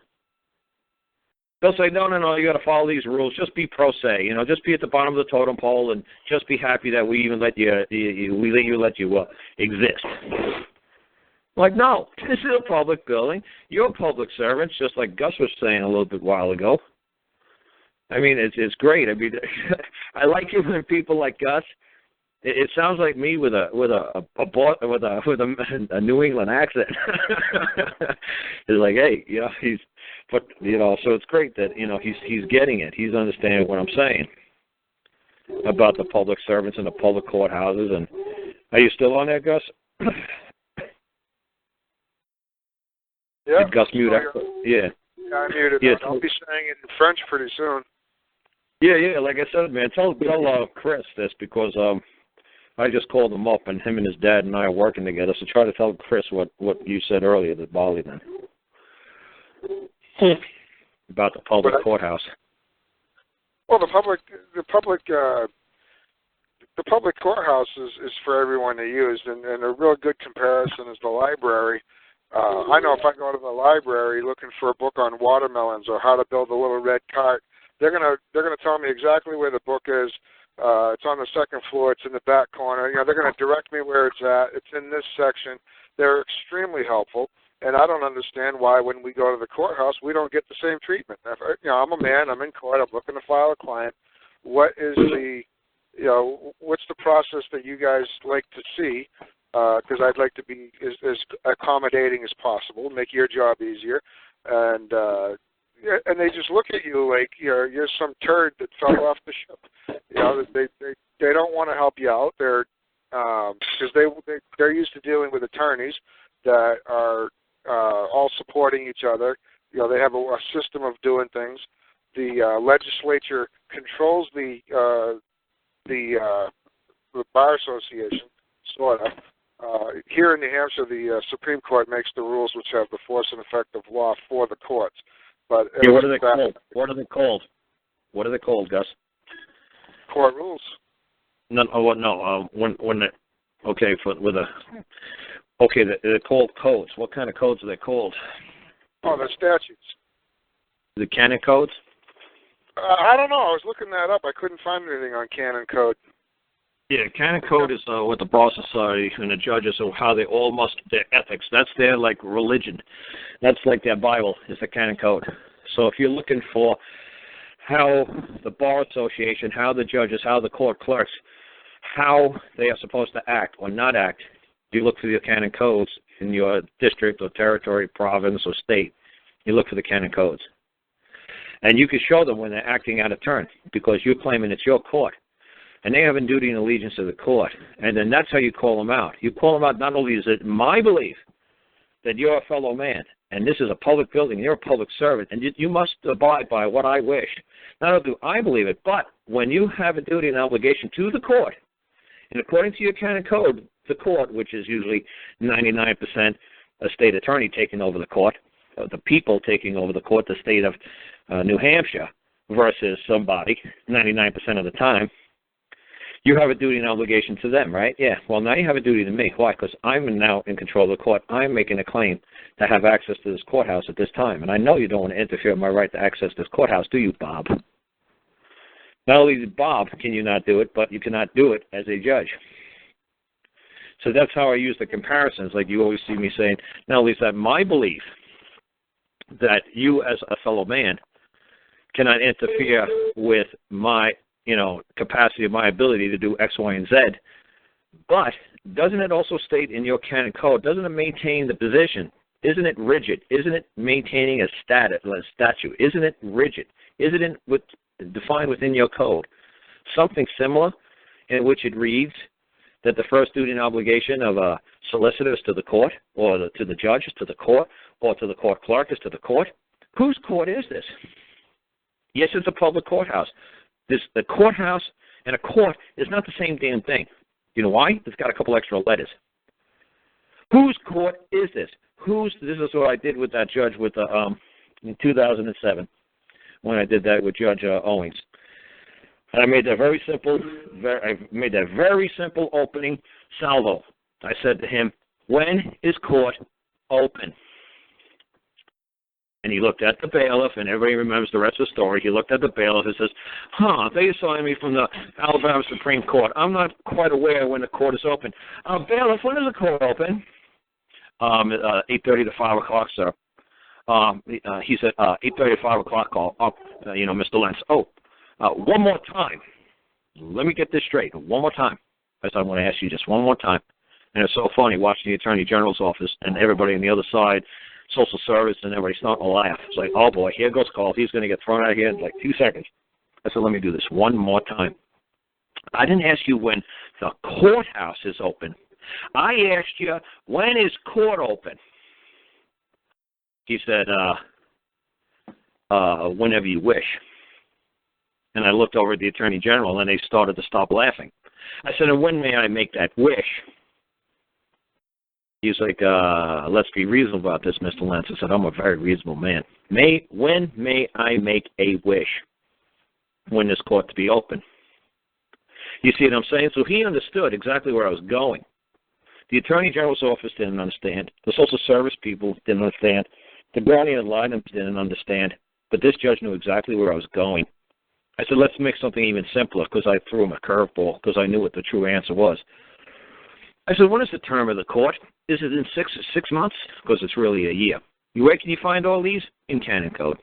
They'll say, no, you got to follow these rules. Just be pro se. Just be at the bottom of the totem pole, and just be happy that we even let you exist. Like, no, this is a public building. You're public servants, just like Gus was saying a little bit while ago. I mean, it's great. I mean, I like it when people like Gus. It sounds like me with a New England accent. It's like, hey, so it's great that he's getting it. He's understanding what I'm saying about the public servants and the public courthouses. And are you still on there, Gus? Yeah. Did Gus mute out? Yeah. Yeah, I muted. Yeah, I'll be saying it in French pretty soon. Yeah. Like I said, man, tell Chris this, because I just called him up, and him and his dad and I are working together. So try to tell Chris what you said earlier to Bali then about the public courthouse. Well, the public the public courthouse is for everyone to use, and a real good comparison is the library. I know if I go to the library looking for a book on watermelons or how to build a little red cart, they're gonna tell me exactly where the book is. It's on the second floor. It's in the back corner. You know, they're going to direct me where it's at. It's in this section. They're extremely helpful, and I don't understand why when we go to the courthouse we don't get the same treatment. You know, I'm a man. I'm in court. I'm looking to file a client. What is the, you know, what's the process that you guys like to see? Because I'd like to be as accommodating as possible, make your job easier, and they just look at you like you're some turd that fell off the ship. You know, they don't want to help you out. They're because they're used to dealing with attorneys that are all supporting each other. You know, they have a system of doing things. The legislature controls the Bar Association, sort of. Here in New Hampshire, the Supreme Court makes the rules which have the force and effect of law for the courts. But yeah, what are they called? What are they called? What are they called, Gus? Court rules. No, they're called codes. What kind of codes are they called? Oh, they're statutes. The canon codes? I don't know. I was looking that up. I couldn't find anything on canon code. Yeah, canon code is what the Bar Society and the judges, or how they all must, their ethics. That's their, like, religion. That's like their Bible, is the canon code. So if you're looking for how the Bar Association, how the judges, how the court clerks, how they are supposed to act or not act, you look for the canon codes in your district or territory, province or state. You look for the canon codes. And you can show them when they're acting out of turn because you're claiming it's your court. And they have a duty and allegiance to the court. And then that's how you call them out. You call them out not only is it my belief that you're a fellow man, and this is a public building, you're a public servant, and you must abide by what I wish. Not only do I believe it, but when you have a duty and obligation to the court, and according to your canon code, the court, which is usually 99% a state attorney taking over the court, the people taking over the court, the state of New Hampshire, versus somebody 99% of the time, you have a duty and obligation to them, right? Yeah. Well, now you have a duty to me. Why? Because I'm now in control of the court. I'm making a claim to have access to this courthouse at this time. And I know you don't want to interfere with my right to access this courthouse, do you, Bob? Not only, Bob, can you not do it, but you cannot do it as a judge. So that's how I use the comparisons. Like you always see me saying, not only is that my belief that you as a fellow man cannot interfere with my capacity of my ability to do X, Y, and Z. But doesn't it also state in your canon code, doesn't it maintain the position? Isn't it rigid? Isn't it maintaining a statute? Isn't it rigid? Isn't it defined within your code? Something similar in which it reads that the first duty and obligation of a solicitor is to the court, or to the judge is to the court, or to the court clerk is to the court. Whose court is this? Yes, it's a public courthouse. The courthouse and a court is not the same damn thing. You know why? It's got a couple extra letters. Whose court is this? This is what I did with that judge in 2007 when I did that with Judge Owings. And I made that very simple opening salvo. I said to him, when is court open? And he looked at the bailiff, and everybody remembers the rest of the story. He looked at the bailiff and says, they assigned me from the Alabama Supreme Court. I'm not quite aware when the court is open. Bailiff, when is the court open? 8:30 to 5 o'clock, sir. He said, 8:30 to 5 o'clock call. Mr. Lentz. One more time. Let me get this straight. One more time. I said, I want to ask you just one more time. And it's so funny watching the Attorney General's office and everybody on the other side, social service, and everybody starting to laugh. It's like, oh boy, here goes Carl. He's going to get thrown out of here in like 2 seconds. I said, let me do this one more time. I didn't ask you when the courthouse is open. I asked you, when is court open? He said, whenever you wish. And I looked over at the Attorney General, and they started to stop laughing. I said, and when may I make that wish? He's like, let's be reasonable about this, Mr. Lentz. I said, I'm a very reasonable man. When may I make a wish? When this court to be open? You see what I'm saying? So he understood exactly where I was going. The Attorney General's office didn't understand. The Social Service people didn't understand. The guardian ad litem didn't understand. But this judge knew exactly where I was going. I said, let's make something even simpler, because I threw him a curveball, because I knew what the true answer was. I said, when is the term of the court? Is it in six months? Because it's really a year. Where can you find all these? In canon code.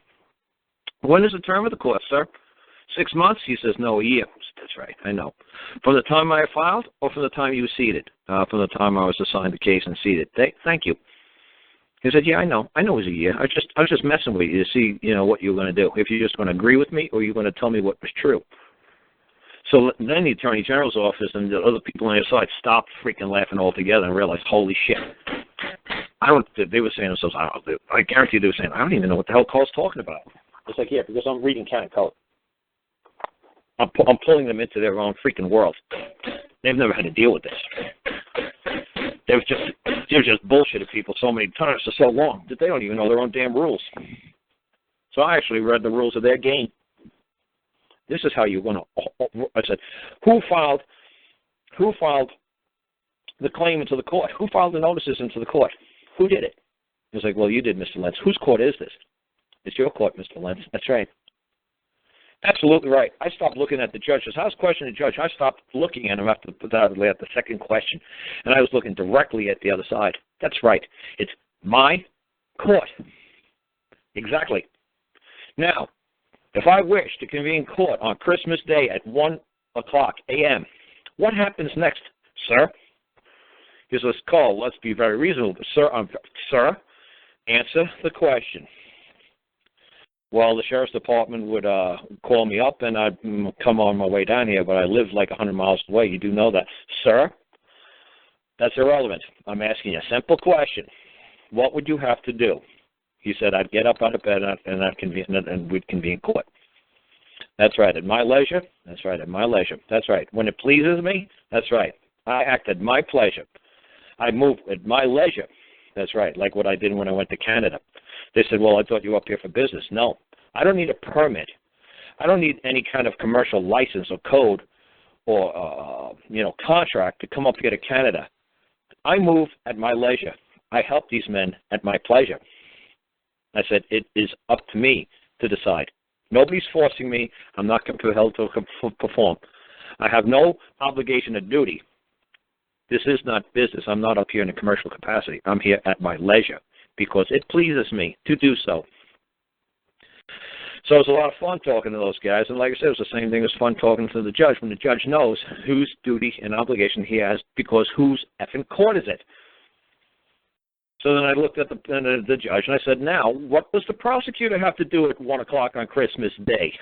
When is the term of the court, sir? 6 months? He says, no, a year. That's right, I know. From the time I filed or from the time you were seated? From the time I was assigned the case and seated. Thank you. He said, yeah, I know. I know it was a year. I was just messing with you to see, what you were going to do. If you're just going to agree with me or you're going to tell me what was true. So then the Attorney General's office and the other people on the other side stopped freaking laughing altogether and realized, holy shit. They were saying to themselves, I guarantee they were saying, I don't even know what the hell Carl's talking about. It's like, yeah, because I'm reading canon code. I'm pulling them into their own freaking world. They've never had to deal with this. They've just bullshitted people so many times for so long that they don't even know their own damn rules. So I actually read the rules of their game. This is how you're going to. I said, who filed the claim into the court? Who filed the notices into the court? Who did it? He was like, well, you did, Mr. Lentz. Whose court is this? It's your court, Mr. Lentz. That's right. Absolutely right. I stopped looking at the judge. As I was questioning the judge, I stopped looking at him after the second question, and I was looking directly at the other side. That's right. It's my court. Exactly. Now, if I wish to convene court on Christmas Day at 1 o'clock a.m., what happens next, sir? He says, Carl, let's be very reasonable. Sir, answer the question. Well, the sheriff's department would call me up, and I'd come on my way down here, but I live like 100 miles away. You do know that. Sir, that's irrelevant. I'm asking you a simple question. What would you have to do? He said, I'd get up out of bed, and we'd convene court. That's right, at my leisure. That's right, at my leisure. That's right. When it pleases me, that's right. I act at my pleasure. I move at my leisure. That's right, like what I did when I went to Canada. They said, well, I thought you were up here for business. No, I don't need a permit. I don't need any kind of commercial license or code or, contract to come up here to Canada. I move at my leisure. I help these men at my pleasure. I said, it is up to me to decide. Nobody's forcing me. I'm not compelled to perform. I have no obligation or duty. This is not business. I'm not up here in a commercial capacity. I'm here at my leisure because it pleases me to do so. So it was a lot of fun talking to those guys. And like I said, it was the same thing as fun talking to the judge when the judge knows whose duty and obligation he has because whose effing court is it? So then I looked at the judge and I said, now, what does the prosecutor have to do at 1 o'clock on Christmas Day?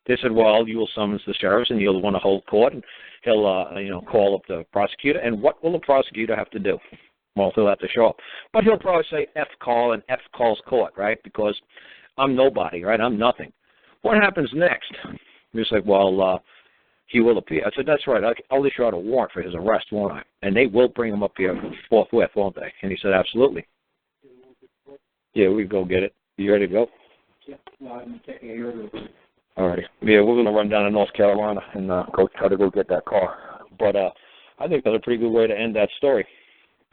They said, well, you will summons the sheriffs and you'll want to hold court and he'll, call up the prosecutor. And what will the prosecutor have to do? Well, he'll have to show up. But he'll probably say F call and F calls court, right? Because I'm nobody, right? I'm nothing. What happens next? He's like, well, he will appear. I said, that's right. I'll issue out a warrant for his arrest, won't I? And they will bring him up here forthwith, won't they? And he said, absolutely. Yeah, we go get it. You ready to go? Yeah. No, I'm taking your. All righty. Yeah, we're going to run down to North Carolina and try to go get that car. But I think that's a pretty good way to end that story.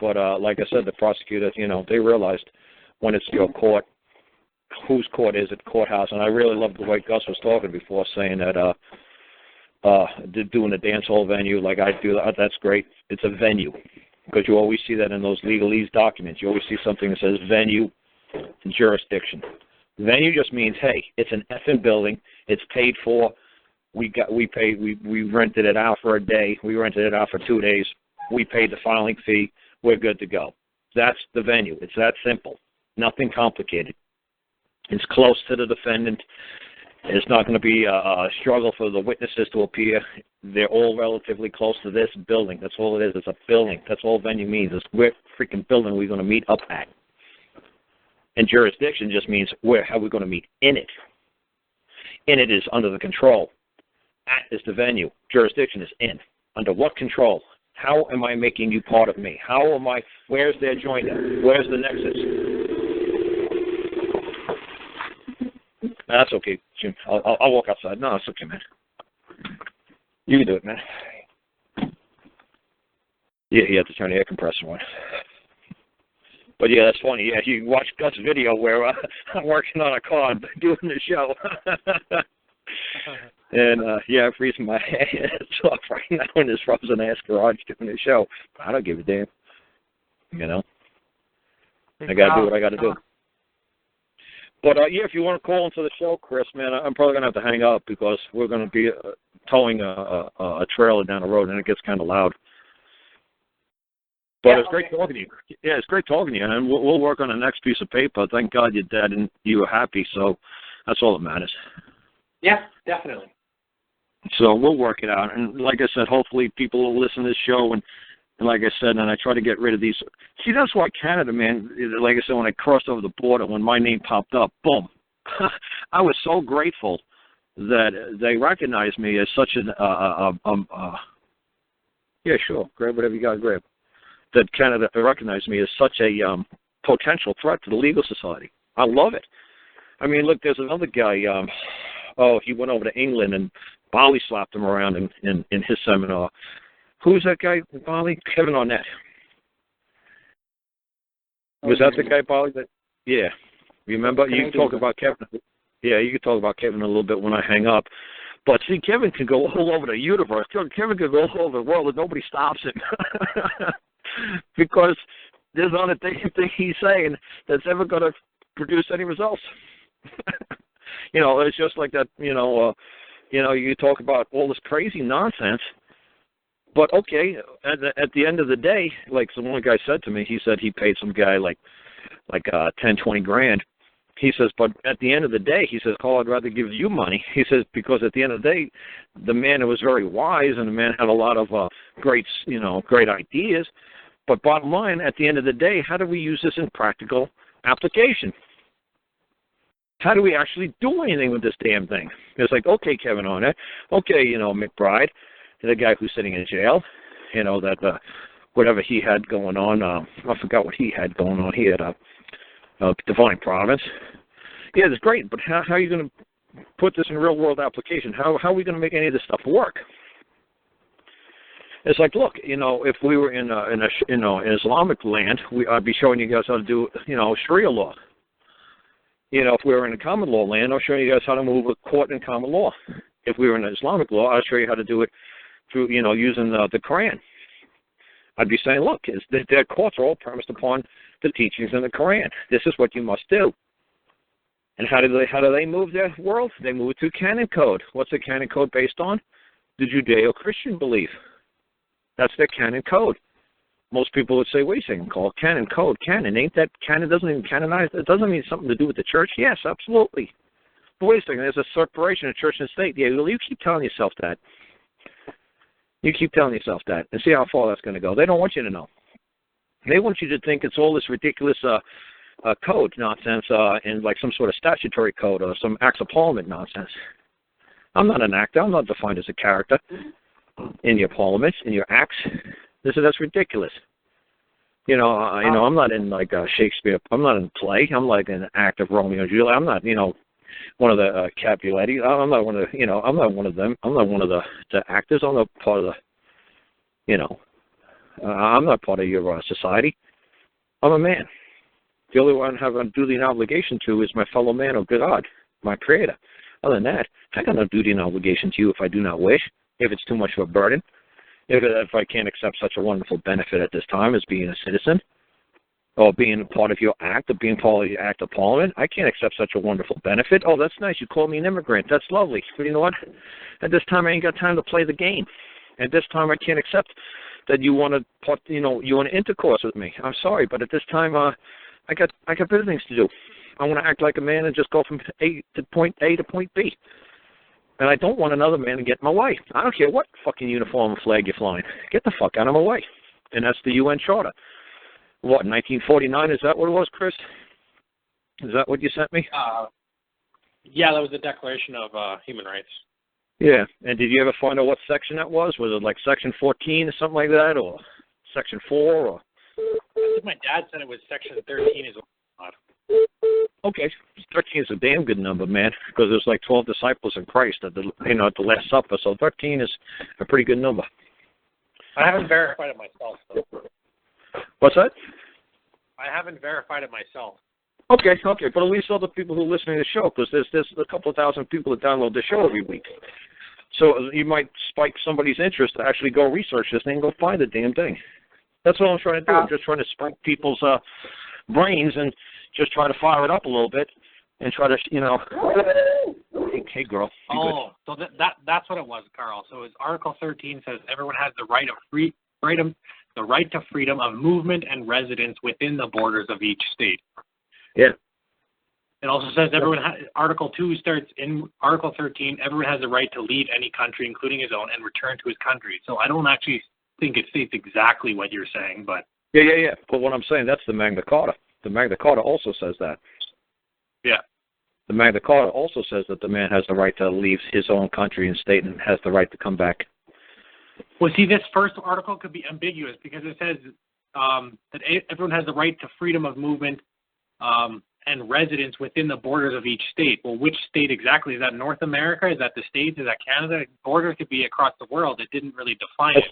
But like I said, the prosecutors, they realized when it's your court, whose court is it, courthouse. And I really loved the way Gus was talking before, saying that doing a dance hall venue like I do, that's great. It's a venue because you always see that in those legalese documents. You always see something that says venue and jurisdiction. Venue just means, hey, it's an effing building. It's paid for. We rented it out for a day. We rented it out for 2 days. We paid the filing fee. We're good to go. That's the venue. It's that simple. Nothing complicated. It's close to the defendant. It's not going to be a struggle for the witnesses to appear. They're all relatively close to this building. That's all it is. It's a building. That's all venue means. It's where freaking building we're going to meet up at. And jurisdiction just means how we're going to meet in it. In it is under the control. At is the venue. Jurisdiction is in. Under what control? How am I making you part of me? Where's their joiner? Where's the nexus? That's okay, Jim. I'll walk outside. No, it's okay, man. You can do it, man. Yeah, you have to turn the air compressor on. But yeah, that's funny. Yeah, you watch Gus' video where I'm working on a car doing the show. And yeah, I'm freezing my ass off right now in this frozen ass garage doing the show. I don't give a damn. You know, I got to do what I got to do. But yeah, if you want to call into the show, Chris, man, I'm probably gonna have to hang up because we're gonna be towing a trailer down the road, and it gets kind of loud. But it's great talking to you. Yeah, it's great talking to you, and we'll work on the next piece of paper. Thank God you're dead and you were happy, so that's all that matters. Yeah, definitely. So we'll work it out, and like I said, hopefully people will listen to this show, and like I said, and I try to get rid of these. See, that's why Canada, man, like I said, when I crossed over the border, when my name popped up, boom. I was so grateful that they recognized me as such an, yeah, sure, grab whatever you got to grab. That Canada recognized me as such a potential threat to the legal society. I love it. I mean, look, there's another guy, he went over to England and Bali slapped him around in his seminar. Who's that guy, Bali? Kevin Arnett. Was that the guy, Bali? Yeah. Remember? You can talk about Kevin. Yeah, you can talk about Kevin a little bit when I hang up. But see, Kevin can go all over the universe. Kevin can go all over the world and nobody stops him. Because there's not a thing he's saying that's ever going to produce any results. You know, it's just like that, you talk about all this crazy nonsense. But okay, at the end of the day, like some one guy said to me, he said he paid some guy like 10, 20 grand. He says, but at the end of the day, he says, Carl, I'd rather give you money. He says, because at the end of the day, the man was very wise and the man had a lot of great ideas. But bottom line, at the end of the day, how do we use this in practical application? How do we actually do anything with this damn thing? It's like, okay, Kevin Arnett, okay, McBride, the guy who's sitting in jail, that whatever he had going on, I forgot what he had going on. He had divine providence. Yeah, it's great, but how are you going to put this in real world application? How are we going to make any of this stuff work? It's like, look, if we were in an Islamic land, I'd be showing you guys how to do, Sharia law. If we were in a common law land, I'll show you guys how to move a court in common law. If we were in Islamic law, I'll show you how to do it through, using the Quran. I'd be saying, look, their courts are all premised upon the teachings in the Quran. This is what you must do. And how do they move their world? They move through canon code. What's the canon code based on? The Judeo-Christian belief. That's their canon code. Most people would say, wait a second, call canon code. Canon, ain't that canon? Doesn't even canonize. It doesn't mean something to do with the church. Yes, absolutely. But wait a second, there's a separation of church and state. Yeah, well, you keep telling yourself that. You keep telling yourself that, and see how far that's going to go. They don't want you to know. They want you to think it's all this ridiculous code nonsense and like some sort of statutory code or some acts of parliament nonsense. I'm not an actor. I'm not defined as a character in your parliaments, in your acts. That's ridiculous. I'm not in like Shakespeare. I'm not in a play. I'm like in an act of Romeo and Juliet. I'm not, one of the Capuletti. I'm not one of the, I'm not one of them. I'm not one of the actors. I'm not part of the, I'm not part of your society. I'm a man. The only one I have a duty and obligation to is my fellow man or God, my creator. Other than that, I got no duty and obligation to you if I do not wish, if it's too much of a burden, if I can't accept such a wonderful benefit at this time as being a citizen, or being part of your act, or being part of your act of parliament. I can't accept such a wonderful benefit. Oh, that's nice. You call me an immigrant. That's lovely. But you know what? At this time, I ain't got time to play the game. At this time, I can't accept that you want to intercourse with me. I'm sorry, but at this time, I got better things to do. I want to act like a man and just go from point A to point B. And I don't want another man to get in my way. I don't care what fucking uniform and flag you're flying. Get the fuck out of my way. And that's the UN Charter. What, 1949? Is that what it was, Chris? Is that what you sent me? Yeah, that was the Declaration of Human Rights. Yeah. And did you ever find out what section that was? Was it like Section 14 or something like that, or Section 4? Or? I think my dad said it was Section 13 is what. Okay, 13 is a damn good number, man, because there's like 12 disciples in Christ at the Last Supper, so 13 is a pretty good number. I haven't verified it myself, though. What's that? I haven't verified it myself. Okay, but at least other people who are listening to the show, because there's a couple of thousand people that download the show every week. So you might spike somebody's interest to actually go research this thing and go find the damn thing. That's what I'm trying to do. I'm just trying to spike people's brains and just try to fire it up a little bit and try to, hey girl. Oh, so that's what it was, Carl. So it's Article 13 says everyone has the right to freedom of movement and residence within the borders of each state. Yeah. It also says Article 2 starts in Article 13, everyone has the right to leave any country, including his own, and return to his country. So I don't actually think it states exactly what you're saying, but... Yeah. But what I'm saying, that's the Magna Carta. The Magna Carta also says that. Yeah. The Magna Carta also says that the man has the right to leave his own country and state and has the right to come back. Well, see, this first article could be ambiguous because it says that everyone has the right to freedom of movement and residence within the borders of each state. Well, which state exactly? Is that North America? Is that the States? Is that Canada? Borders could be across the world. It didn't really define it.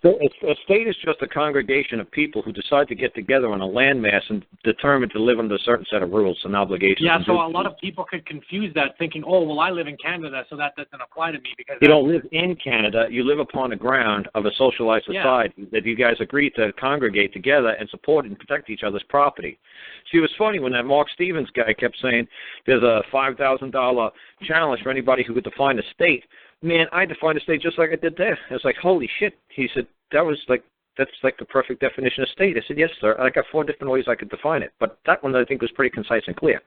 A state is just a congregation of people who decide to get together on a landmass and determine to live under a certain set of rules and obligations. Yeah, so a lot of people could confuse that thinking, oh, well, I live in Canada, so that doesn't apply to me. Because you don't live in Canada. You live upon the ground of a socialized society that you guys agreed to congregate together and support and protect each other's property. See, it was funny when that Mark Stevens guy kept saying there's a $5,000 challenge for anybody who could define a state. Man, I defined a state just like I did there. I was like, holy shit. He said, that's like the perfect definition of state. I said, yes, sir. I got 4 different ways I could define it. But that one I think was pretty concise and clear.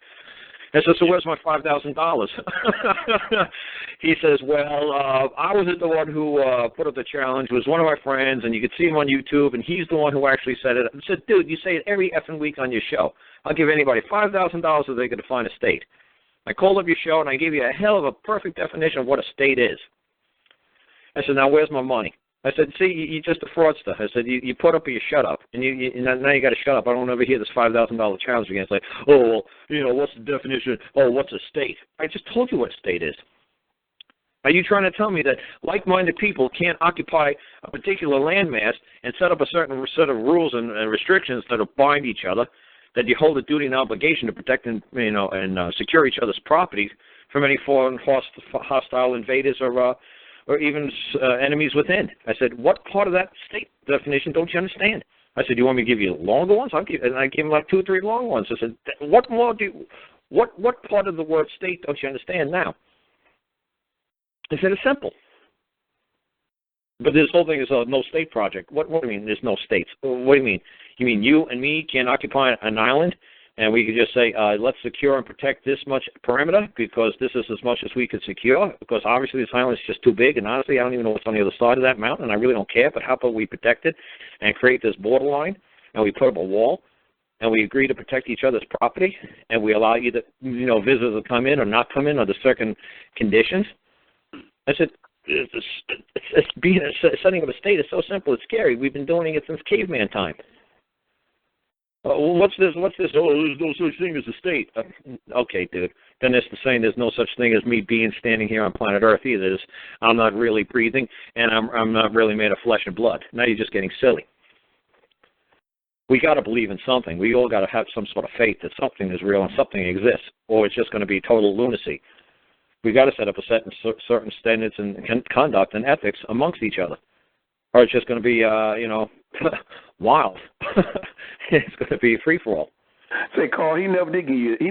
I said, so where's my $5,000? He says, well, I was the one who put up the challenge. It was one of my friends, and you could see him on YouTube, and he's the one who actually said it. I said, dude, you say it every effing week on your show. I'll give anybody $5,000 so they could define a state. I called up your show, and I gave you a hell of a perfect definition of what a state is. I said, now where's my money? I said, see, you're just a fraudster. I said, you put up or you shut up. And now you got to shut up. I don't ever hear this $5,000 challenge again. It's like, oh, well, what's the definition? Oh, what's a state? I just told you what a state is. Are you trying to tell me that like-minded people can't occupy a particular landmass and set up a certain set of rules and restrictions that bind each other, that you hold a duty and obligation to protect and secure each other's property from any foreign hostile invaders or even enemies within? I said, what part of that state definition don't you understand? I said, do you want me to give you longer ones? And I gave him like 2 or 3 long ones. I said, what part of the word state don't you understand now? I said, it's simple. But this whole thing is a no state project. What do you mean there's no states? What do you mean? You mean you and me can't occupy an island and we could just say, let's secure and protect this much perimeter because this is as much as we could secure, because obviously this island is just too big, and honestly I don't even know what's on the other side of that mountain, and I really don't care, but how about we protect it and create this borderline, and we put up a wall, and we agree to protect each other's property, and we allow you to, visitors to come in or not come in under certain conditions? I said, setting up a state is so simple, it's scary. We've been doing it since caveman time. What's this? Oh, there's no such thing as a state. Okay, dude. Then it's the saying there's no such thing as me standing here on planet Earth either. I'm not really breathing, and I'm not really made of flesh and blood. Now you're just getting silly. We got to believe in something. We all got to have some sort of faith that something is real and something exists, or it's just going to be total lunacy. We got to set up a certain standards and conduct and ethics amongst each other, or it's just going to be, wild. It's going to be a free for all. Say, Carl, he never did give you that.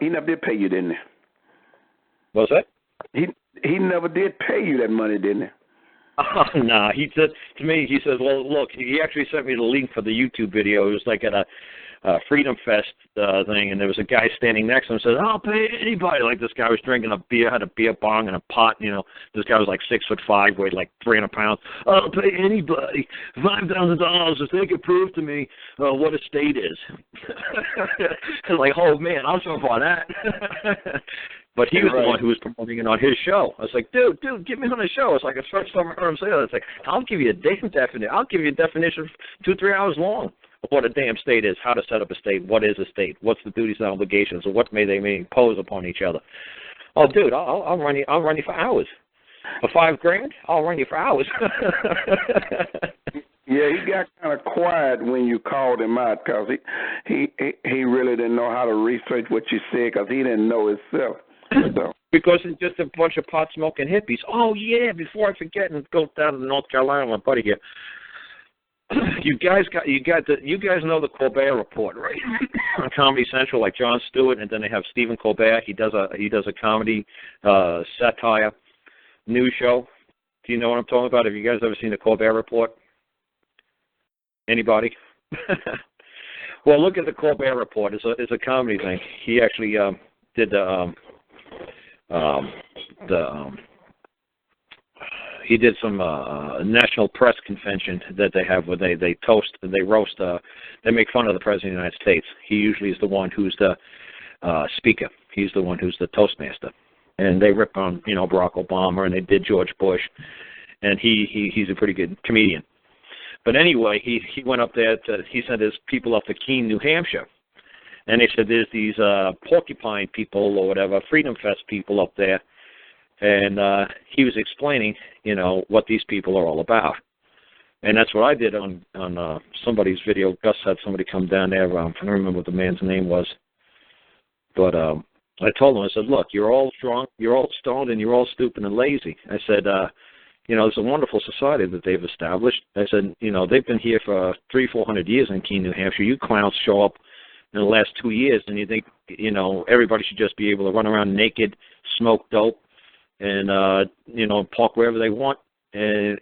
He never did pay you, didn't he? What's that? He never did pay you that money, didn't he? Oh, no. He said to me, he says, well, look, he actually sent me the link for the YouTube video. It was like at a Freedom Fest thing, and there was a guy standing next to him and said, I'll pay anybody. Like this guy was drinking a beer, had a beer bong and a pot. This guy was like 6'5", weighed like 300 pounds. I'll pay anybody $5,000 if they could prove to me what a state is. And like, oh man, I'll jump on that. But he was the one who was promoting it on his show. I was like, dude, get me on the show. It's like the first time I heard him say that. It's like, I'll give you a damn definition. I'll give you a definition 2-3 hours long. what a damn state is, how to set up a state, what is a state, what's the duties and obligations, or what may they may impose upon each other. Oh, dude, I'll run you for hours. For $5,000, I'll run you for hours. Yeah, he got kind of quiet when you called him out because he really didn't know how to research what you said because he didn't know himself. So. Because it's just a bunch of pot smoking hippies. Oh yeah, before I forget and go down to North Carolina, my buddy here. You guys know the Colbert Report, right? On Comedy Central, like Jon Stewart, and then they have Stephen Colbert. He does a comedy satire news show. Do you know what I'm talking about? Have you guys ever seen the Colbert Report? Anybody? Well, look at the Colbert Report. It's a comedy thing. He actually did he did some national press convention that they have where they roast, they make fun of the President of the United States. He usually is the one who's the speaker. He's the one who's the Toastmaster. And they rip on, Barack Obama, and they did George Bush, and he's a pretty good comedian. But anyway, he went up there he sent his people up to Keene, New Hampshire, and they said there's these porcupine people or whatever, Freedom Fest people up there, and he was explaining, what these people are all about. And that's what I did on somebody's video. Gus had somebody come down there. I don't remember what the man's name was, but I told him, I said, look, you're all drunk, you're all stoned, and you're all stupid and lazy. I said, it's a wonderful society that they've established. I said, they've been here for 300-400 years in Keene, New Hampshire. You clowns show up in the last 2 years, and you think, everybody should just be able to run around naked, smoke dope, and, park wherever they want, and,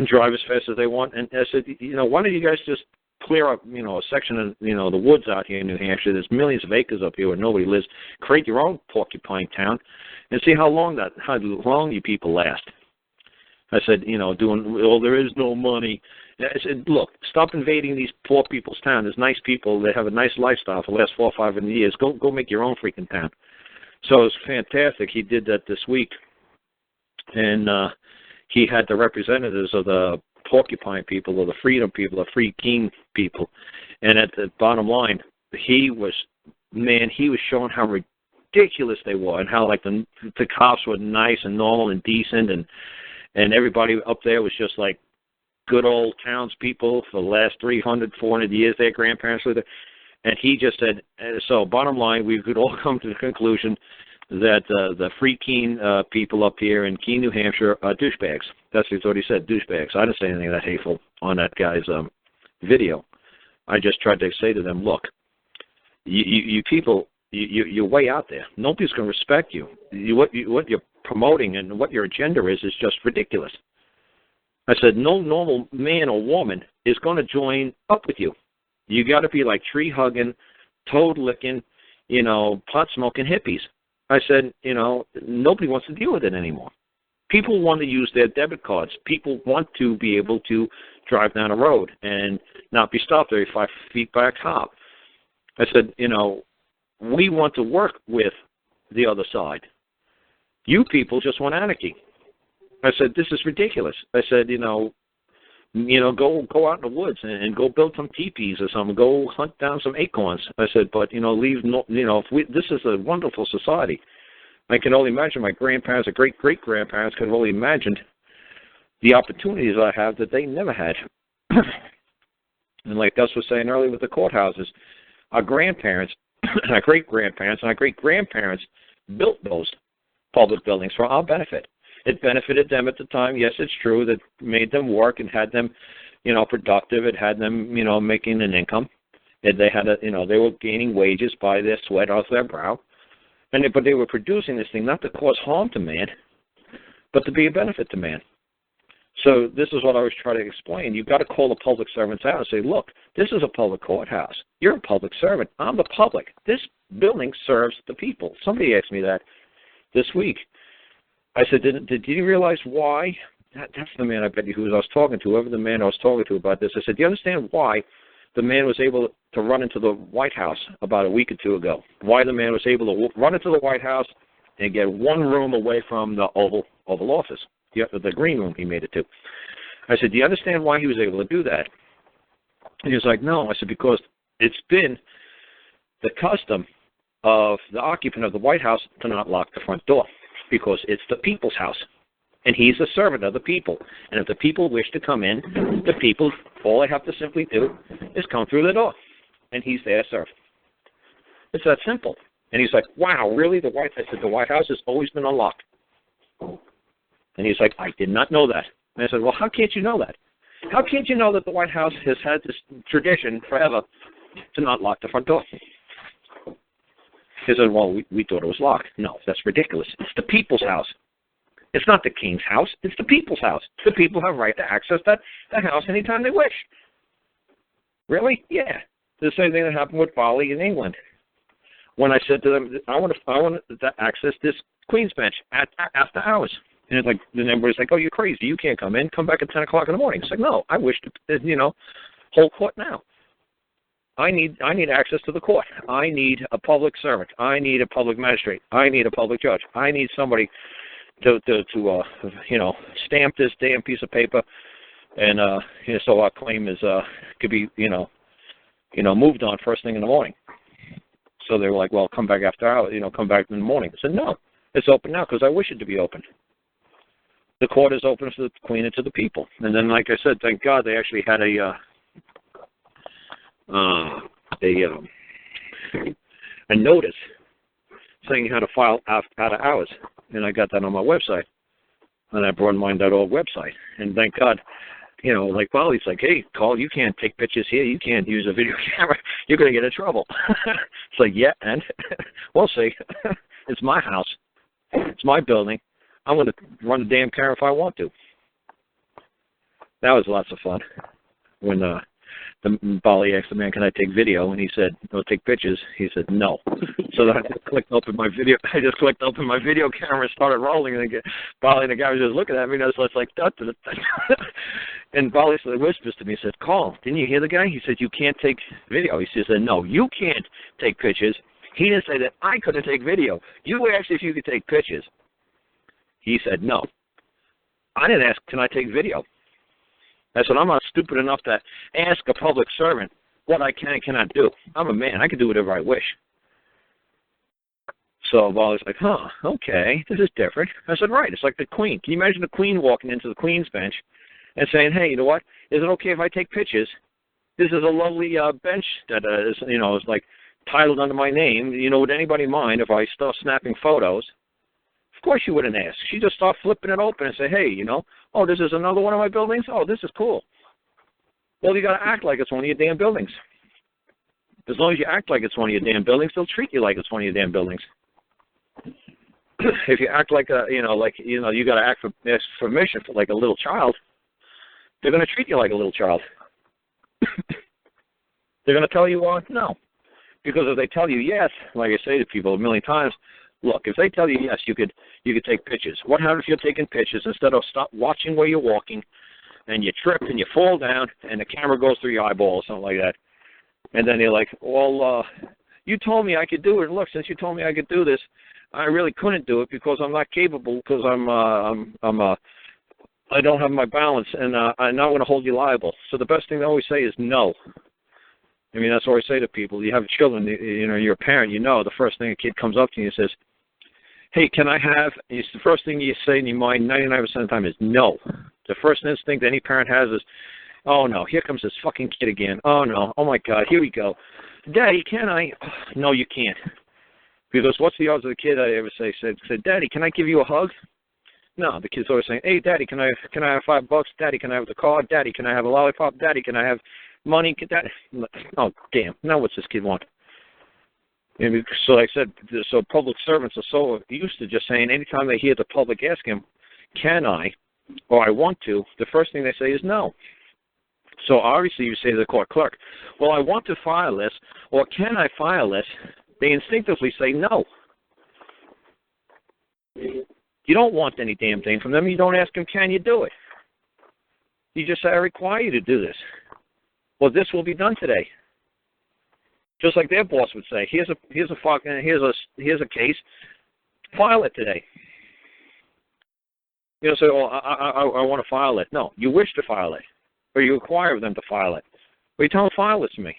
drive as fast as they want. And I said, why don't you guys just clear up, a section of, the woods out here in New Hampshire. There's millions of acres up here where nobody lives. Create your own porcupine town and see how long you people last. I said, there is no money. I said, look, stop invading these poor people's town. There's nice people that have a nice lifestyle for the last 4 or 5 years. Go make your own freaking town. So it was fantastic. He did that this week. And he had the representatives of the porcupine people or the freedom people, the free Keene people. And at the bottom line, he was showing how ridiculous they were and how like the cops were nice and normal and decent and everybody up there was just like good old townspeople for the last 300, 400 years. Their grandparents were there. And he just said, so bottom line, we could all come to the conclusion that the free Keene people up here in Keene, New Hampshire are douchebags. That's what he said, douchebags. I didn't say anything that hateful on that guy's video. I just tried to say to them, look, you people, you're way out there. Nobody's going to respect you. What you're promoting and what your agenda is just ridiculous. I said, no normal man or woman is going to join up with you. You got to be like tree-hugging, toad-licking, pot-smoking hippies. I said, nobody wants to deal with it anymore. People want to use their debit cards. People want to be able to drive down a road and not be stopped every 5 feet by a cop. I said, we want to work with the other side. You people just want anarchy. I said, this is ridiculous. I said, go out in the woods and go build some teepees or something. Go hunt down some acorns. I said, but this is a wonderful society. I can only imagine my grandparents or great-great-grandparents could have only imagined the opportunities I have that they never had. And like Gus was saying earlier with the courthouses, our grandparents, and our great-grandparents, and our great-grandparents built those public buildings for our benefit. It benefited them at the time. Yes, it's true. That made them work and had them, productive. It had them, making an income. They had they were gaining wages by their sweat off their brow. But they were producing this thing not to cause harm to man, but to be a benefit to man. So this is what I was trying to explain. You've got to call the public servants out and say, look, this is a public courthouse. You're a public servant. I'm the public. This building serves the people. Somebody asked me that this week. I said, did you realize why? That's the man I bet you who I was talking to, whoever the man I was talking to about this. I said, do you understand why the man was able to run into the White House about a week or two ago? Why the man was able to run into the White House and get one room away from the Oval Office, the green room he made it to. I said, do you understand why he was able to do that? And he was like, no. I said, because it's been the custom of the occupant of the White House to not lock the front door because it's the people's house. And he's a servant of the people. And if the people wish to come in, the people, all they have to simply do is come through the door. And he's there to serve. It's that simple. And he's like, wow, really? I said, the White House has always been unlocked. And he's like, I did not know that. And I said, well, how can't you know that? How can't you know that the White House has had this tradition forever to not lock the front door? He said, well, we thought it was locked. No, that's ridiculous. It's the people's house. It's not the king's house. It's the people's house. The people have right to access that house anytime they wish. Really? Yeah. The same thing that happened with Bali in England. When I said to them, I want to access this Queen's bench after hours. And it's like, then everybody's like, oh, you're crazy. You can't come in. Come back at 10 o'clock in the morning. It's like, no, I wish to, hold court now. I need access to the court. I need a public servant. I need a public magistrate. I need a public judge. I need somebody to stamp this damn piece of paper, and so our claim is could be moved on first thing in the morning. So they were like, well, come back after hours. Come back in the morning. I said, no, it's open now because I wish it to be open. The court is open to the Queen and to the people. And then, like I said, thank God they actually had a notice saying how to file out of hours, and I got that on my website, on that broadmind.org website. And thank God, like Polly's like, hey, Carl, you can't take pictures here. You can't use a video camera. You're going to get in trouble. It's like, yeah, and we'll see. It's my house. It's my building. I'm going to run the damn camera if I want to. That was lots of fun. When the Bali asked the man, can I take video? And he said, no, take pictures. He said, no. So then I just clicked open my video camera and started rolling. And Bali and the guy was just looking at me. And I was like, and Bali whispers to me, he said, Carl, didn't you hear the guy? He said, you can't take video. He said, no, you can't take pictures. He didn't say that I couldn't take video. You asked if you could take pictures. He said, no. I didn't ask, can I take video? I said, I'm not stupid enough to ask a public servant what I can and cannot do. I'm a man. I can do whatever I wish. So Bali's like, okay, this is different. I said, right, it's like the Queen. Can you imagine the Queen walking into the Queen's bench and saying, hey, you know what, is it okay if I take pictures? This is a lovely bench that is like titled under my name. Would anybody mind if I start snapping photos? Of course you wouldn't ask. She just start flipping it open and say, hey, oh, this is another one of my buildings? Oh, this is cool. Well, you got to act like it's one of your damn buildings. As long as you act like it's one of your damn buildings, they'll treat you like it's one of your damn buildings. If you act like you got to ask for permission for like a little child, they're going to treat you like a little child. They're going to tell you, no. Because if they tell you yes, like I say to people a million times, look, if they tell you yes, you could take pictures. What happens if you're taking pictures instead of stop watching where you're walking, and you trip and you fall down, and the camera goes through your eyeball or something like that, and then you're like, well, you told me I could do it. And look, since you told me I could do this, I really couldn't do it because I'm not capable because I don't have my balance, and I'm not going to hold you liable. So the best thing to always say is no. I mean, that's what I say to people. You have children, you're a parent, the first thing a kid comes up to you and says, hey, can I have, it's the first thing you say in your mind 99% of the time is no. The first instinct any parent has is, oh, no, here comes this fucking kid again. Oh, no, oh, my God, here we go. Daddy, can I? Oh, no, you can't. Because what's the odds of the kid I ever said, Daddy, can I give you a hug? No, the kid's always saying, hey, Daddy, can I have $5? Daddy, can I have the car? Daddy, can I have a lollipop? Daddy, can I have money? Oh, damn. Now what's this kid want? And so like I said, so public servants are so used to just saying anytime they hear the public ask him, can I, or I want to, the first thing they say is no. So obviously you say to the court clerk, well, I want to file this, or can I file this? They instinctively say no. You don't want any damn thing from them. You don't ask them, can you do it? You just say, I require you to do this. Well, this will be done today. Just like their boss would say, here's a case, file it today. Say, well, I want to file it. No, you wish to file it, or you require them to file it. Well, you tell him file it to me.